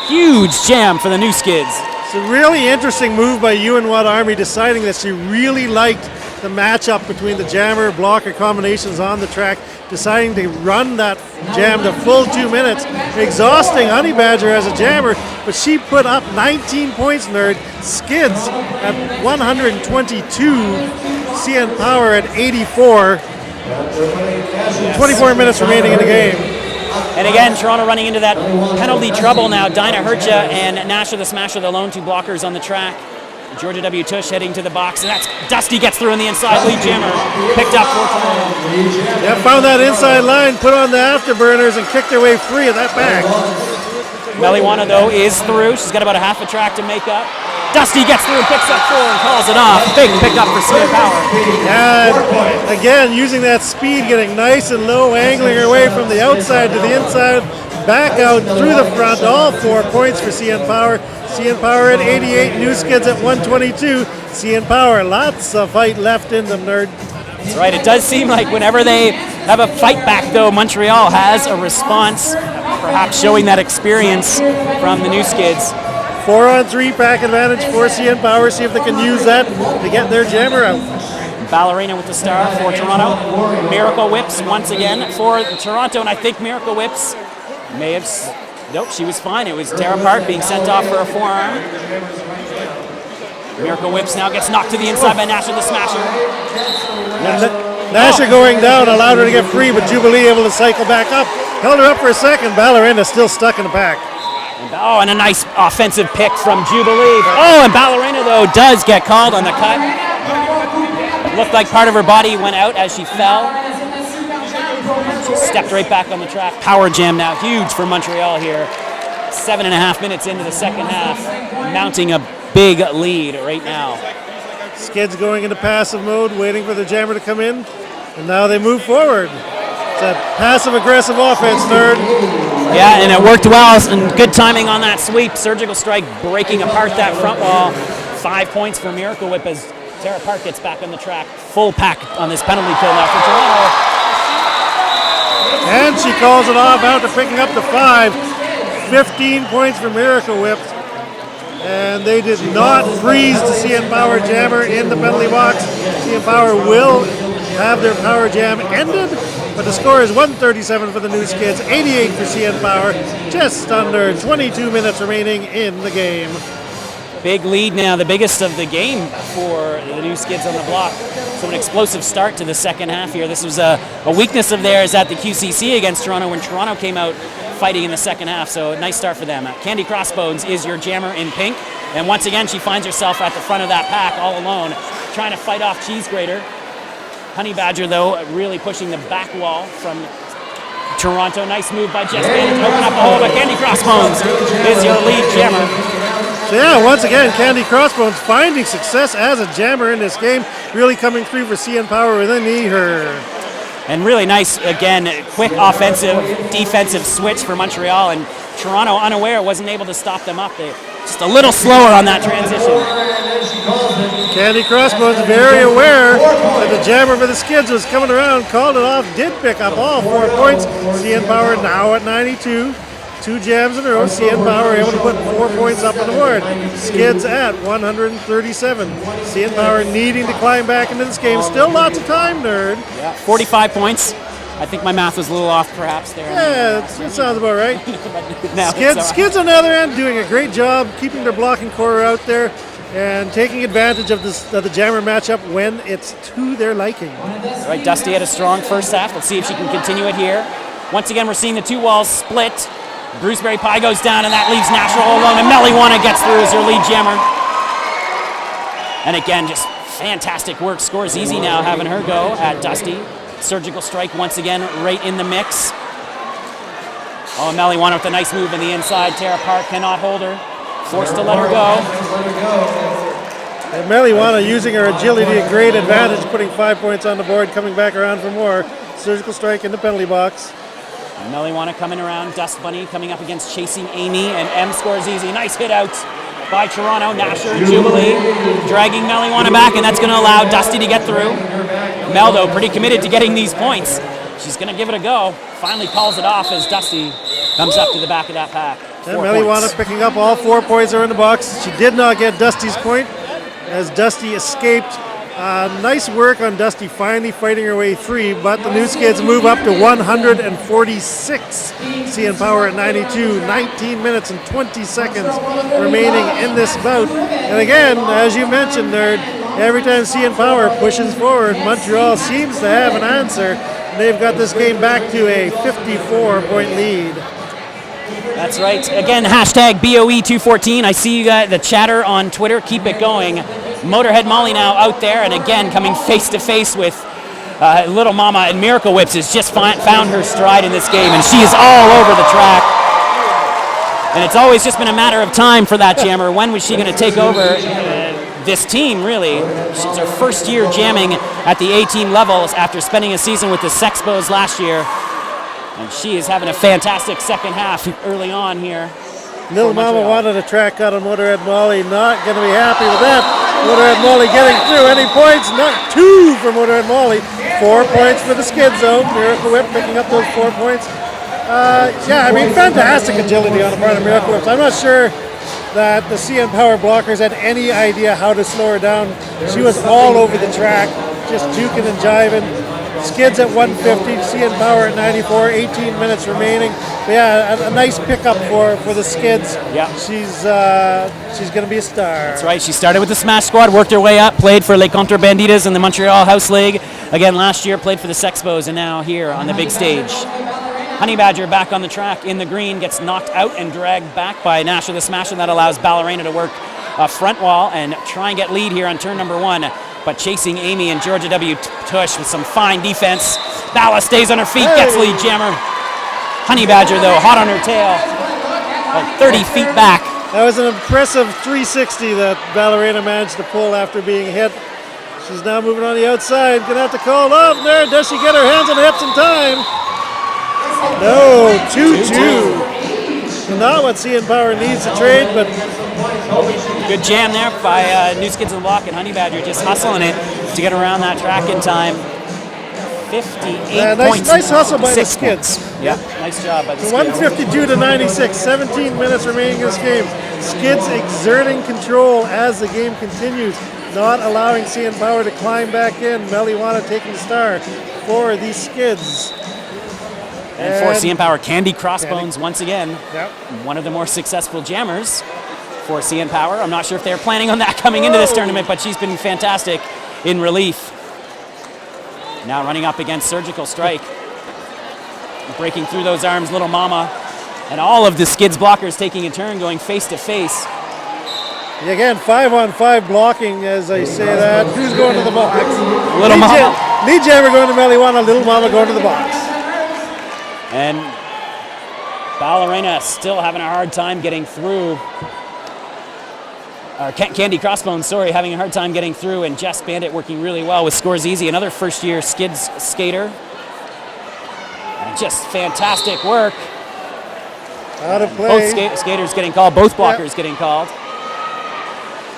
Huge jam for the New Skids. It's a really interesting move by UN1 Army, deciding that she really liked the matchup between the jammer blocker combinations on the track, deciding to run that jam to full 2 minutes, exhausting Honey Badger as a jammer, but she put up 19 points, nerd. Skids at 122, CN Power at 84. 24 minutes remaining in the game. And again, Toronto running into that penalty trouble now. Dinah Hercha and Nasha the Smasher, the lone two blockers on the track. Georgia W. Tush heading to the box, and that's Dusty gets through on the inside. Lead jammer picked up for Toronto. Yeah, found that inside line, put on the afterburners, and kicked their way free of that back. Meliwana, though, is through. She's got about a half a track to make up. Dusty gets through, picks up 4, and calls it off. Big pickup for CN Power. And again, using that speed, getting nice and low, angling her way from the outside to the inside, back out through the front. All 4 points for CN Power. CN Power at 88, New Skids at 122. CN Power, lots of fight left in them, nerd. That's right. It does seem like whenever they have a fight back, though, Montreal has a response, perhaps showing that experience from the New Skids. 4-on-3 pack advantage for CN Power. See if they can use that to get their jammer out. Ballerina with the star for Toronto. Miracle Whips once again for Toronto, and I think Miracle Whips may have... Nope, she was fine. It was Tara Park being sent off for a forearm. Miracle Whips now gets knocked to the inside by Nasha the Smasher. Nasha going down allowed her to get free, but Jubilee able to cycle back up. Held her up for a second. Ballerina still stuck in the pack. Oh, and a nice offensive pick from Jubilee. Oh, and Ballerina, though, does get called on the cut. Looked like part of her body went out as she fell. She stepped right back on the track. Power jam now, huge for Montreal here. 7.5 minutes into the second half, mounting a big lead right now. Skids going into passive mode, waiting for the jammer to come in, and now they move forward. It's a passive-aggressive offense, nerd. Yeah, and it worked well, and good timing on that sweep. Surgical strike breaking apart that front wall. 5 points for Miracle Whip as Tara Park gets back on the track. Full pack on this penalty kill now for Toronto. And she calls it off after picking up the 5. 15 points for Miracle Whip. And they did not freeze the CN Power jammer in the penalty box. CN Power will have their power jam ended, but the score is 137 for the New Skids, 88 for CN Power. Just under 22 minutes remaining in the game. Big lead now, the biggest of the game for the New Skids on the block. So an explosive start to the second half here. This was a weakness of theirs at the QCC against Toronto when Toronto came out fighting in the second half. So a nice start for them. Candy Crossbones is your jammer in pink. And once again, she finds herself at the front of that pack all alone, trying to fight off Cheese Grater. Honey Badger, though, really pushing the back wall from Toronto. Nice move by Jess Bailey to open up the hole, but Candy Crossbones is your lead jammer. So yeah, once again, Candy Crossbones finding success as a jammer in this game, really coming through for CN Power with a knee her. And really nice, again, quick offensive, defensive switch for Montreal, and Toronto, unaware, wasn't able to stop them up. They just a little slower on that transition. Candy Crossbones very aware that the jammer for the Skids was coming around, called it off, did pick up all 4 points. CN Power now at 92. 2 jams in a row. CN Power able to put 4 points up on the board. Skids at 137. CN Power needing to climb back into this game. Still lots of time, nerd. Yeah, 45 points. I think my math was a little off perhaps there. Yeah, that sounds about right. No, Skids on the other end doing a great job keeping their blocking core out there and taking advantage of the jammer matchup when it's to their liking. All right, Dusty had a strong first half. Let's see if she can continue it here. Once again, we're seeing the 2 walls split. Bruceberry Pie goes down, and that leaves Nashville all alone, and Meliwana gets through as your lead jammer. And again, just fantastic work. Scores easy now, having her go at Dusty. Surgical strike once again, right in the mix. Oh, Meliwana with a nice move in the inside. Tara Park cannot hold her. Forced to let her go. And Meliwana using her agility to great advantage, putting 5 points on the board, coming back around for more. Surgical strike in the penalty box. Meliwana coming around. Dust Bunny coming up against Chasing Amy, and M scores easy. Nice hit out by Toronto. Nasher and Jubilee dragging Meliwana back, and that's going to allow Dusty to get through. Mel, though, pretty committed to getting these points. She's going to give it a go. Finally calls it off as Dusty comes up to the back of that pack. And Meliwana picking up all 4 points are in the box. She did not get Dusty's point as Dusty escaped. Nice work on Dusty finally fighting her way free, but the New Skids move up to 146. CN Power at 92, 19 minutes and 20 seconds remaining in this bout. And again, as you mentioned, nerd, every time CN Power pushes forward, Montreal seems to have an answer. they've got this game back to a 54-point lead. That's right. Again, hashtag BOE214. I see you got the chatter on Twitter. Keep it going. Motorhead Molly now out there, and again coming face to face with Little Mama, and Miracle Whips has just found her stride in this game, and she is all over the track. And it's always just been a matter of time for that jammer. When was she going to take over this team, really? She's her first year jamming at the A-team levels after spending a season with the Sexpos last year. And she is having a fantastic second half early on here. Little Mama wanted a track cut on Motorhead Molly. Not going to be happy with that. Motorhead Molly getting through. Any points? Not 2 for Motorhead Molly. 4 points for the Skids, though. Miracle Whip picking up those 4 points. Yeah, I mean, fantastic agility on the part of Miracle Whips. I'm not sure that the CN Power blockers had any idea how to slow her down. She was all over the track, just juking and jiving. Skids at 150, CN Power at 94, 18 minutes remaining. But yeah, a nice pickup for the Skids. Yeah. She's going to be a star. That's right. She started with the Smash Squad, worked her way up, played for Les Contre Banditas in the Montreal House League. Again, last year played for the Sexpos, and now here on the big stage. Honey Badger back on the track in the green, gets knocked out and dragged back by Nasher the Smasher. That allows Ballerina to work a front wall and try and get lead here on turn number 1. But chasing Amy and Georgia W. Tush with some fine defense. Balla stays on her feet, gets lead jammer. Honey Badger, though, hot on her tail. 30 feet back. That was an impressive 360 that Ballerina managed to pull after being hit. She's now moving on the outside. Gonna have to call off there. Does she get her hands on the hips in time? No, 2-2. Not what CN Power needs to trade, but good jam there by New Skids on the block, and Honey Badger just hustling it to get around that track in time. 58 points. Nice hustle by the Skids. Yeah, nice job by the Skids. 152 to 96, 17 minutes remaining in this game. Skids exerting control as the game continues, not allowing CN Power to climb back in. Meliwana taking the star for the Skids. And for CN Power, Candy Crossbones once again. Yep. One of the more successful jammers for CN Power. I'm not sure if they're planning on that coming into this tournament, but she's been fantastic in relief. Now running up against Surgical Strike. Breaking through those arms, Little Mama. And all of the Skids blockers taking a turn, going face to face. Again, 5-on-5 blocking, as I say that. Who's going to the box? Little Mama. Lead jammer going to Meliwana, Little Mama going to the box. And Ballerina still having a hard time getting through. Candy Crossbones, sorry, having a hard time getting through, and Jess Bandit working really well with Scores Easy, another first-year Skids skater. And just fantastic work. Out of play. Both skaters getting called, both blockers getting called.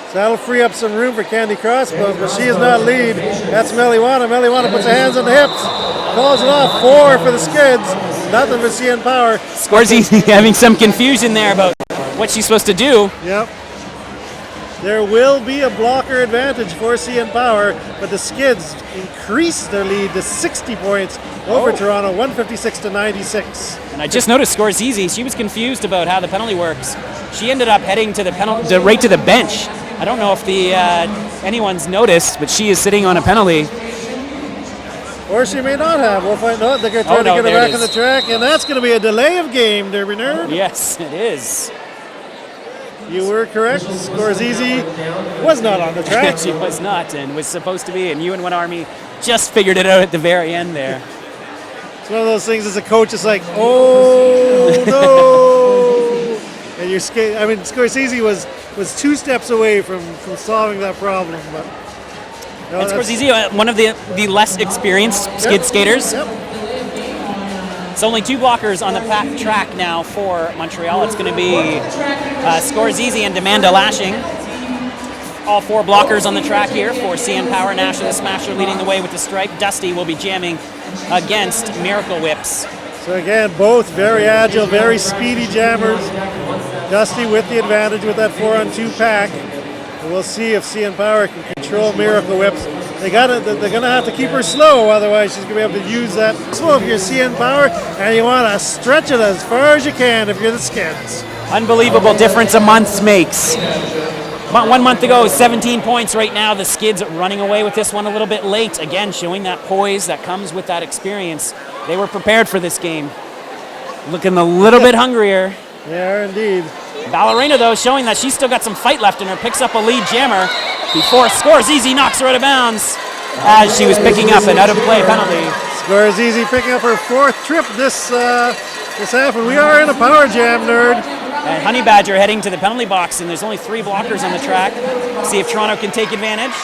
So that'll free up some room for Candy Crossbones, but she is not lead. That's Meliwana. Meliwana puts her hands on the hips, calls it off. 4 for the Skids, nothing for CN Power. Scores Easy having some confusion there about what she's supposed to do. Yep. There will be a blocker advantage for CN Power, but the Skids increase their lead to 60 points over Toronto, 156 to 96. And I just noticed Scores Easy. She was confused about how the penalty works. She ended up heading to the penalty, right to the bench. I don't know if anyone's noticed, but she is sitting on a penalty. Or she may not have. We'll find out. They're going to try to get her back on the track, and that's going to be a delay of game, Derby Nerd. Yes, it is. You were correct. Scores Easy was not on the track. She was not, and was supposed to be, and you and One Army just figured it out at the very end there. It's one of those things as a coach, it's like, oh, no. And Scores Easy was 2 steps away from solving that problem. But no, and Scores Easy, one of the less experienced skid skaters. Yep. It's only 2 blockers on the track now for Montreal. It's going to be Scores Easy and Demanda Lashing. All 4 blockers on the track here for CN Power. Nasher the Smasher leading the way with the strike. Dusty will be jamming against Miracle Whips. So again, both very agile, very speedy jammers. Dusty with the advantage with that 4-on-2 pack. And we'll see if CN Power can control Miracle Whips. They're gonna have to keep her slow, otherwise she's gonna be able to use that slow if you're CN Power, and you want to stretch it as far as you can if you're the Skids. Unbelievable difference a month makes. About 1 month ago, 17 points. Right now, the Skids running away with this one a little bit late. Again, showing that poise that comes with that experience. They were prepared for this game. Looking a little bit hungrier. They are indeed. Ballerina, though, showing that she's still got some fight left in her. Picks up a lead jammer before Scores Easy knocks her out of bounds as she was picking up an out-of-play penalty. Scores Easy picking up her 4th trip this half, and we are in a power jam, nerd. And Honey Badger heading to the penalty box, and there's only 3 blockers on the track. See if Toronto can take advantage.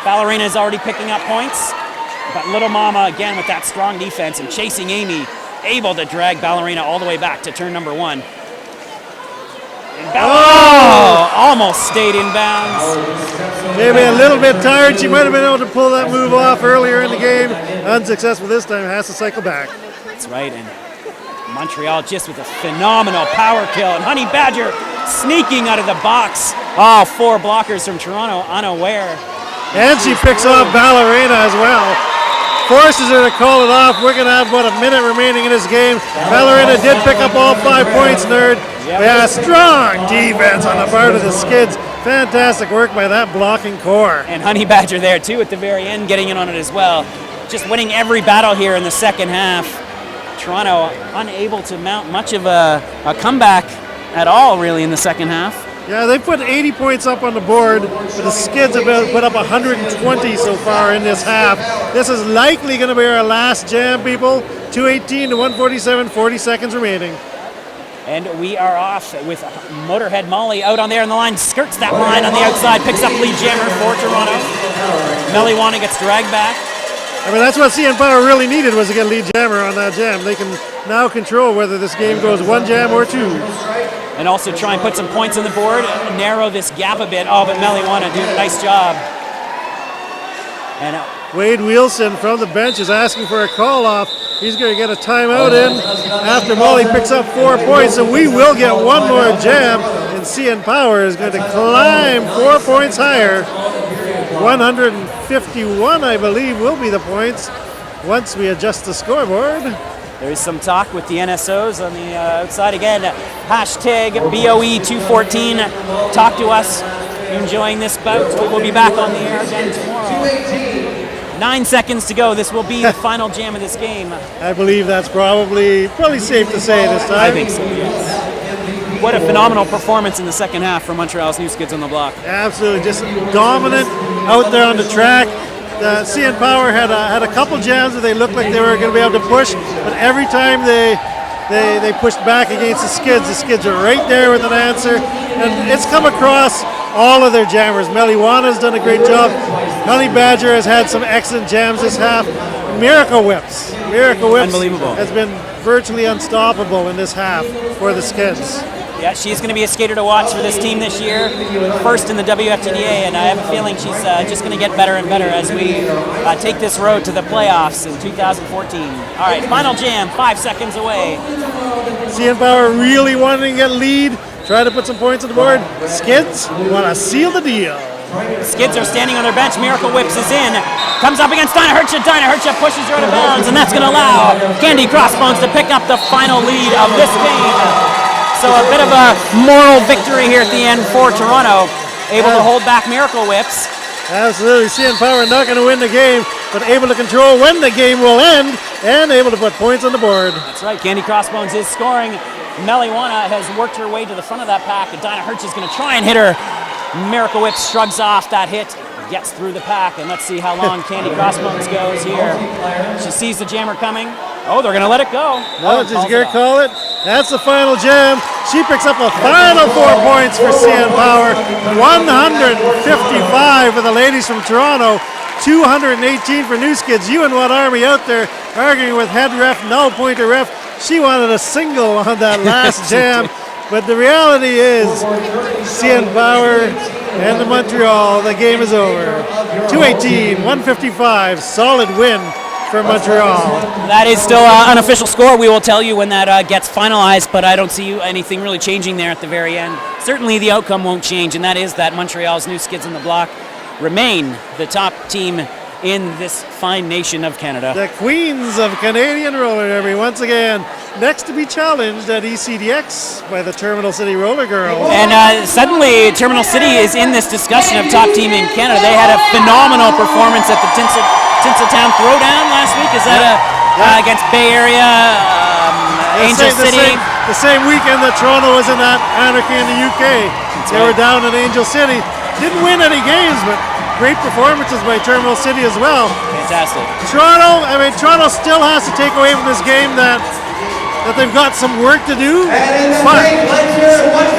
Ballerina is already picking up points, but Little Mama again with that strong defense and chasing Amy, able to drag Ballerina all the way back to turn number 1. Almost stayed in bounds. Maybe a little bit tired. She might have been able to pull that move off earlier in the game. Unsuccessful this time. Has to cycle back. That's right. And Montreal just with a phenomenal power kill. And Honey Badger sneaking out of the box. 4 blockers from Toronto unaware. And she picks off Ballerina as well. Forces her to call it off. We're going to have about a minute remaining in this game. Ballerina did pick up all 5 points, nerd. Yep. Yeah, strong defense on the part of the Skids. Fantastic work by that blocking core. And Honey Badger there too at the very end, getting in on it as well. Just winning every battle here in the second half. Toronto unable to mount much of a comeback at all really in the second half. Yeah, they put 80 points up on the board, but the Skids have put up 120 so far in this half. This is likely going to be our last jam, people. 2:18 to 1:47, 40 seconds remaining. And we are off with Motorhead Molly out on there on the line, skirts that line on the outside, picks up lead jammer for Toronto. Meliwana gets dragged back. I mean, that's what CN Power really needed, was to get lead jammer on that jam. They can now control whether this game goes 1 jam or 2. And also try and put some points on the board, narrow this gap a bit. But Meliwana doing a nice job. And Wade Wilson from the bench is asking for a call-off. He's going to get a timeout in after Molly picks up 4 points, so we will get 1 more jam, and CN Power is going to climb 4 points higher. 151, I believe, will be the points once we adjust the scoreboard. There is some talk with the NSOs on the outside. Again, hashtag BOE214. Talk to us. Enjoying this bout. We will be back on the air again tomorrow. 9 seconds to go. This will be the final jam of this game. I believe that's probably safe to say this time. I think so, yes. What a phenomenal performance in the second half for Montreal's new Skids on the block. Absolutely, just dominant out there on the track. The CN Power had a couple jams that they looked like they were going to be able to push, but every time they pushed back against the Skids are right there with an answer, and it's come across all of their jammers. Meliwana's done a great job. Honey Badger has had some excellent jams this half. Miracle Whips Unbelievable. has been virtually unstoppable in this half for the Skids. Yeah, she's going to be a skater to watch for this team this year. First in the WFTDA, and I have a feeling she's just going to get better and better as we take this road to the playoffs in 2014. All right, final jam, 5 seconds away. CN Power really wanting to get lead, try to put some points on the board. Skids want to seal the deal. Skids are standing on their bench. Miracle Whips is in. Comes up against Dinah Hertscha. Dinah Hertscha pushes her out of bounds, and that's going to allow Candy Crossbones to pick up the final lead of this game. So a bit of a moral victory here at the end for Toronto, able to hold back Miracle Whips. Absolutely, CN Power not going to win the game, but able to control when the game will end, and able to put points on the board. That's right, Candy Crossbones is scoring. Meliwana has worked her way to the front of that pack, and Dinah Hertscha is going to try and hit her. Miracle Whip shrugs off that hit, gets through the pack, and let's see how long Candy Crossbones goes here. She sees the jammer coming. Oh, they're going to let it go. No, did you call it? That's the final jam. She picks up a final 4 points for CN Power. 155 for the ladies from Toronto. 218 for New Skids. You and What Army out there arguing with head ref, null pointer ref. She wanted a single on that last jam. But the reality is, CN Power and the Montreal, the game is over. 218, 155, solid win for Montreal. That is still an unofficial score. We will tell you when that gets finalized, but I don't see anything really changing there at the very end. Certainly the outcome won't change, and that is that Montreal's new Skids on the block remain the top team in this fine nation of Canada. The queens of Canadian roller derby once again, next to be challenged at ECDX by the Terminal City Roller Girls. And suddenly Terminal City is in this discussion of top team in Canada. They had a phenomenal performance at the Tinseltown Throwdown last week. Is that against Bay Area, Angel City? The same weekend that Toronto was in that Anarchy in the UK. They were down in Angel City. Didn't win any games, but great performances by Terminal City as well. Fantastic. Toronto still has to take away from this game that they've got some work to do, but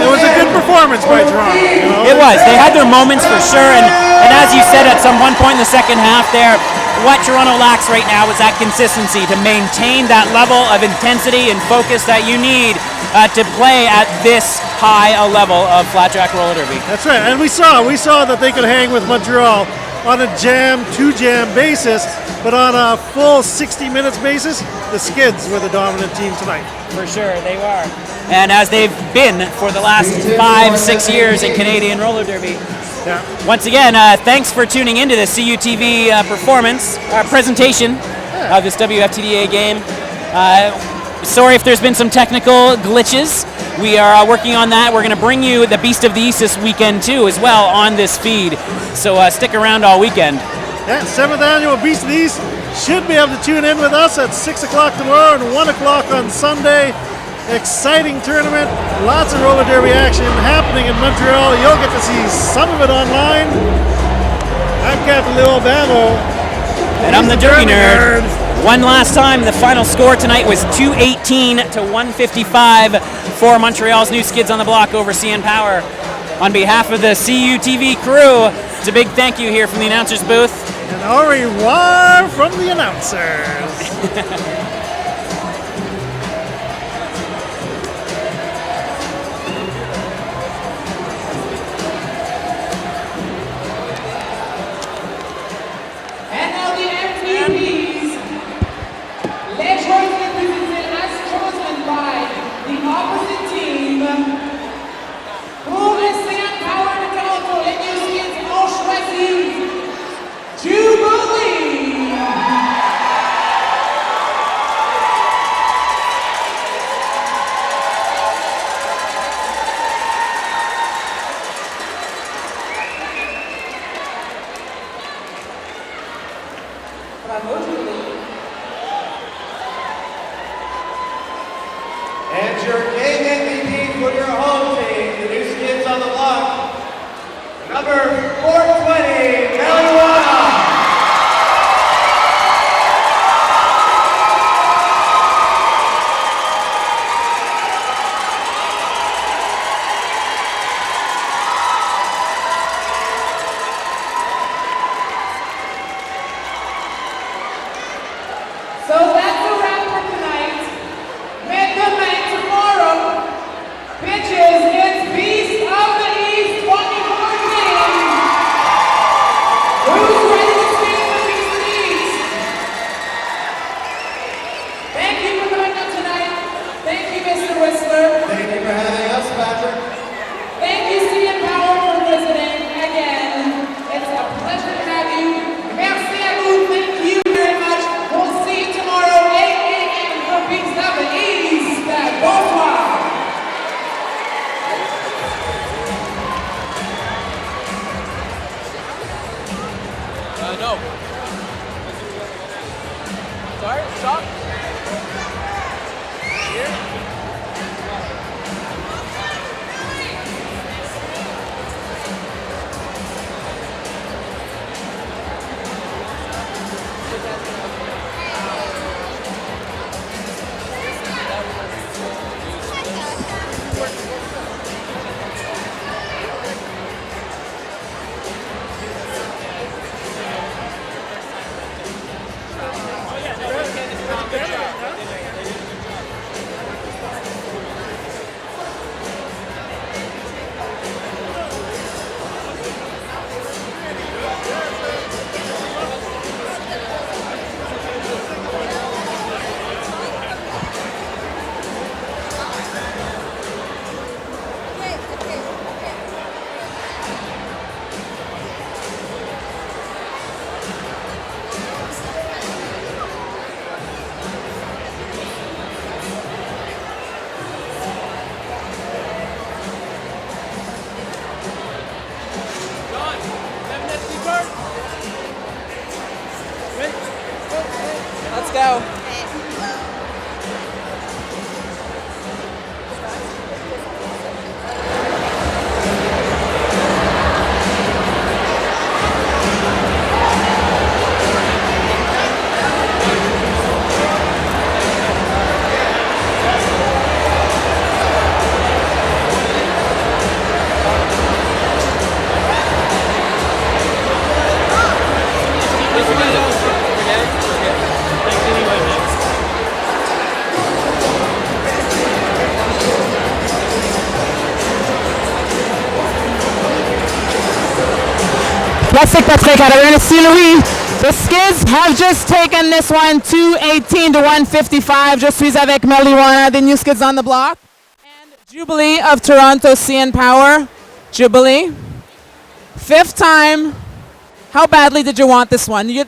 it was a good performance by Toronto. You know? It was. They had their moments for sure, and as you said, at some one point in the second half there, what Toronto lacks right now is that consistency to maintain that level of intensity and focus that you need to play at this high a level of flat track roller derby. That's right, and we saw that they could hang with Montreal on a two-jam basis, but on a full 60 minutes basis, the Skids were the dominant team tonight. For sure, they were. And as they've been for the last 5-6 years in Canadian roller derby. Yeah. Once again, thanks for tuning into the CUTV presentation of this WFTDA game. Sorry if there's been some technical glitches. We are working on that. We're going to bring you the Beast of the East this weekend too as well on this feed. So stick around all weekend. Yeah, 7th annual Beast of the East. Should be able to tune in with us at 6 o'clock tomorrow and 1 o'clock on Sunday. Exciting tournament, lots of roller derby action happening in Montreal. You'll get to see some of it online. I'm Captain Lou Obama. And I'm the Derby Nerd. One last time, the final score tonight was 218 to 155 for Montreal's new Skids on the Block over CN Power. On behalf of the CUTV crew, it's a big thank you here from the announcer's booth. And au revoir from the announcers. Fantastic, Patrick. Merci, Louis. The Skids have just taken this one 218 to 155. Je suis avec Marijuana, the new Skids on the block. And Jubilee of Toronto CN Power. Jubilee. Fifth time. How badly did you want this one? You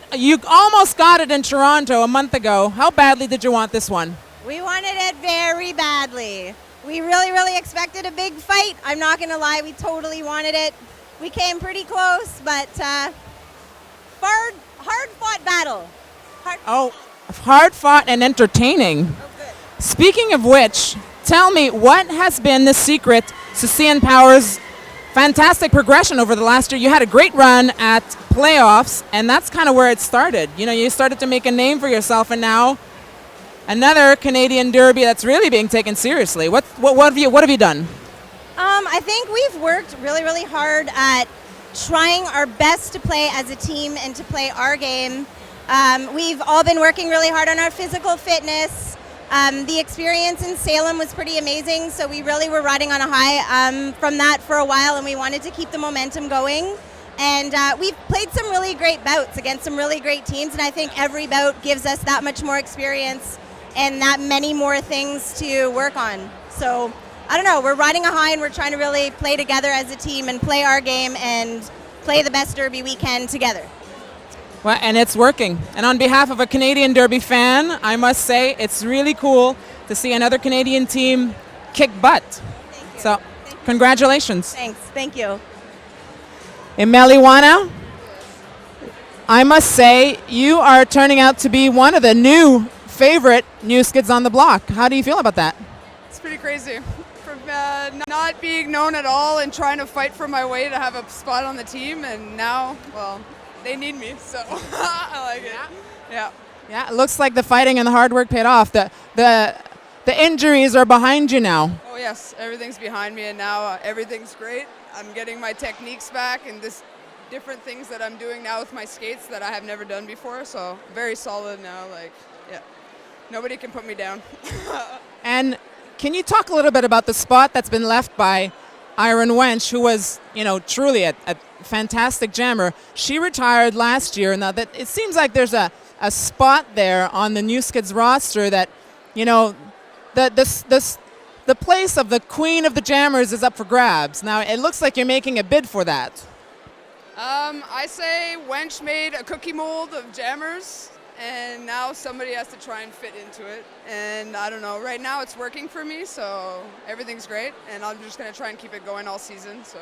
almost got it in Toronto a month ago. How badly did you want this one? We wanted it very badly. We really expected a big fight. I'm not going to lie, we totally wanted it. We came pretty close, but hard-fought battle. Hard fought and entertaining. Oh, good. Speaking of which, tell me, what has been the secret to CN Power's fantastic progression over the last year? You had a great run at playoffs, and that's kind of where it started. You know, you started to make a name for yourself, and now another Canadian Derby that's really being taken seriously. What have you done? I think we've worked really hard at trying our best to play as a team and to play our game. We've all been working really hard on our physical fitness. The experience in Salem was pretty amazing, so we really were riding on a high from that for a while, and we wanted to keep the momentum going. And we've played some really great bouts against some really great teams, and I think every bout gives us that much more experience and that many more things to work on. So I don't know, we're riding a high and we're trying to really play together as a team and play our game and play the best Derby we can together. Well, and it's working. And on behalf of a Canadian Derby fan, I must say it's really cool to see another Canadian team kick butt. Thank you. So, congratulations. Thanks. Thank you. And Marijuana, I must say you are turning out to be one of the new favorite new Skids on the block. How do you feel about that? It's pretty crazy. From not being known at all and trying to fight for my way to have a spot on the team, and now, well, they need me, so I like it. Yeah. Yeah, it looks like the fighting and the hard work paid off. The injuries are behind you now. Oh yes, everything's behind me, and now everything's great. I'm getting my techniques back, and this different things that I'm doing now with my skates that I have never done before. So very solid now. Like, yeah, nobody can put me down. And can you talk a little bit about the spot that's been left by Iron Wench, who was, truly a fantastic jammer? She retired last year, and now that it seems like there's a spot there on the new Skids roster that, the place of the queen of the jammers is up for grabs. Now it looks like you're making a bid for that. I say Wench made a cookie mold of jammers, and now somebody has to try and fit into it. And I don't know, right now it's working for me, so everything's great, and I'm just going to try and keep it going all season. So.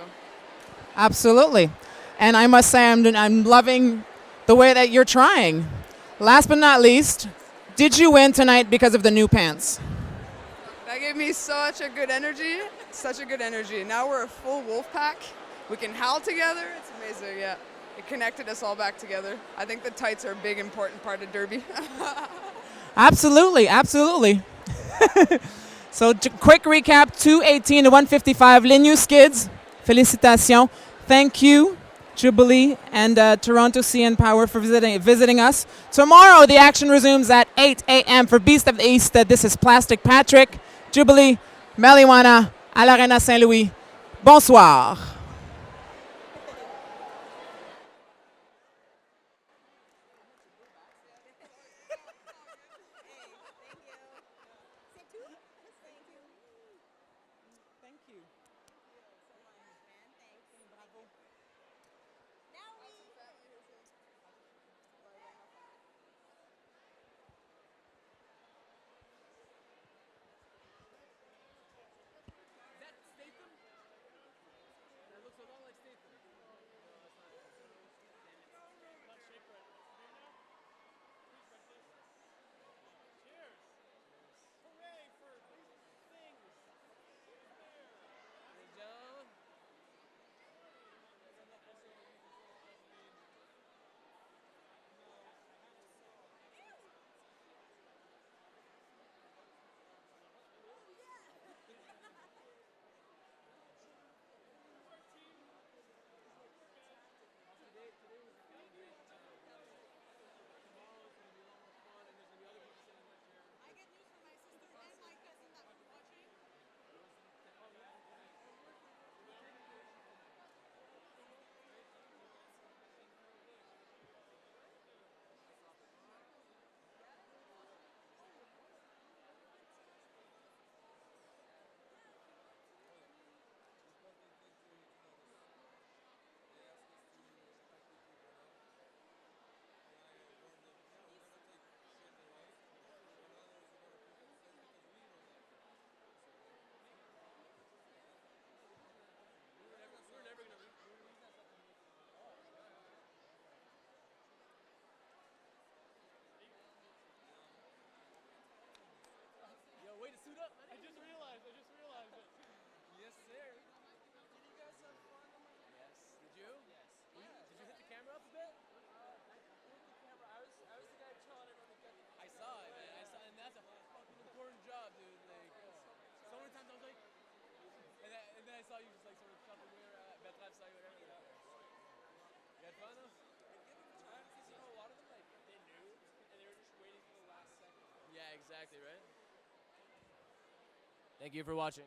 Absolutely. And I must say I'm loving the way that you're trying. Last but not least, did you win tonight because of the new pants? That gave me such a good energy, Now we're a full wolf pack. We can howl together. It's amazing, yeah. It connected us all back together. I think the tights are a big, important part of Derby. Absolutely. So quick recap, 218 to 155, les new Skids. Félicitations. Thank you, Jubilee and Toronto CN Power for visiting us. Tomorrow, the action resumes at 8 a.m. for Beast of the East. This is Plastic Patrick, Jubilee, Marijuana, à l'Arena Saint-Louis. Bonsoir. Yeah, exactly, right? Thank you for watching.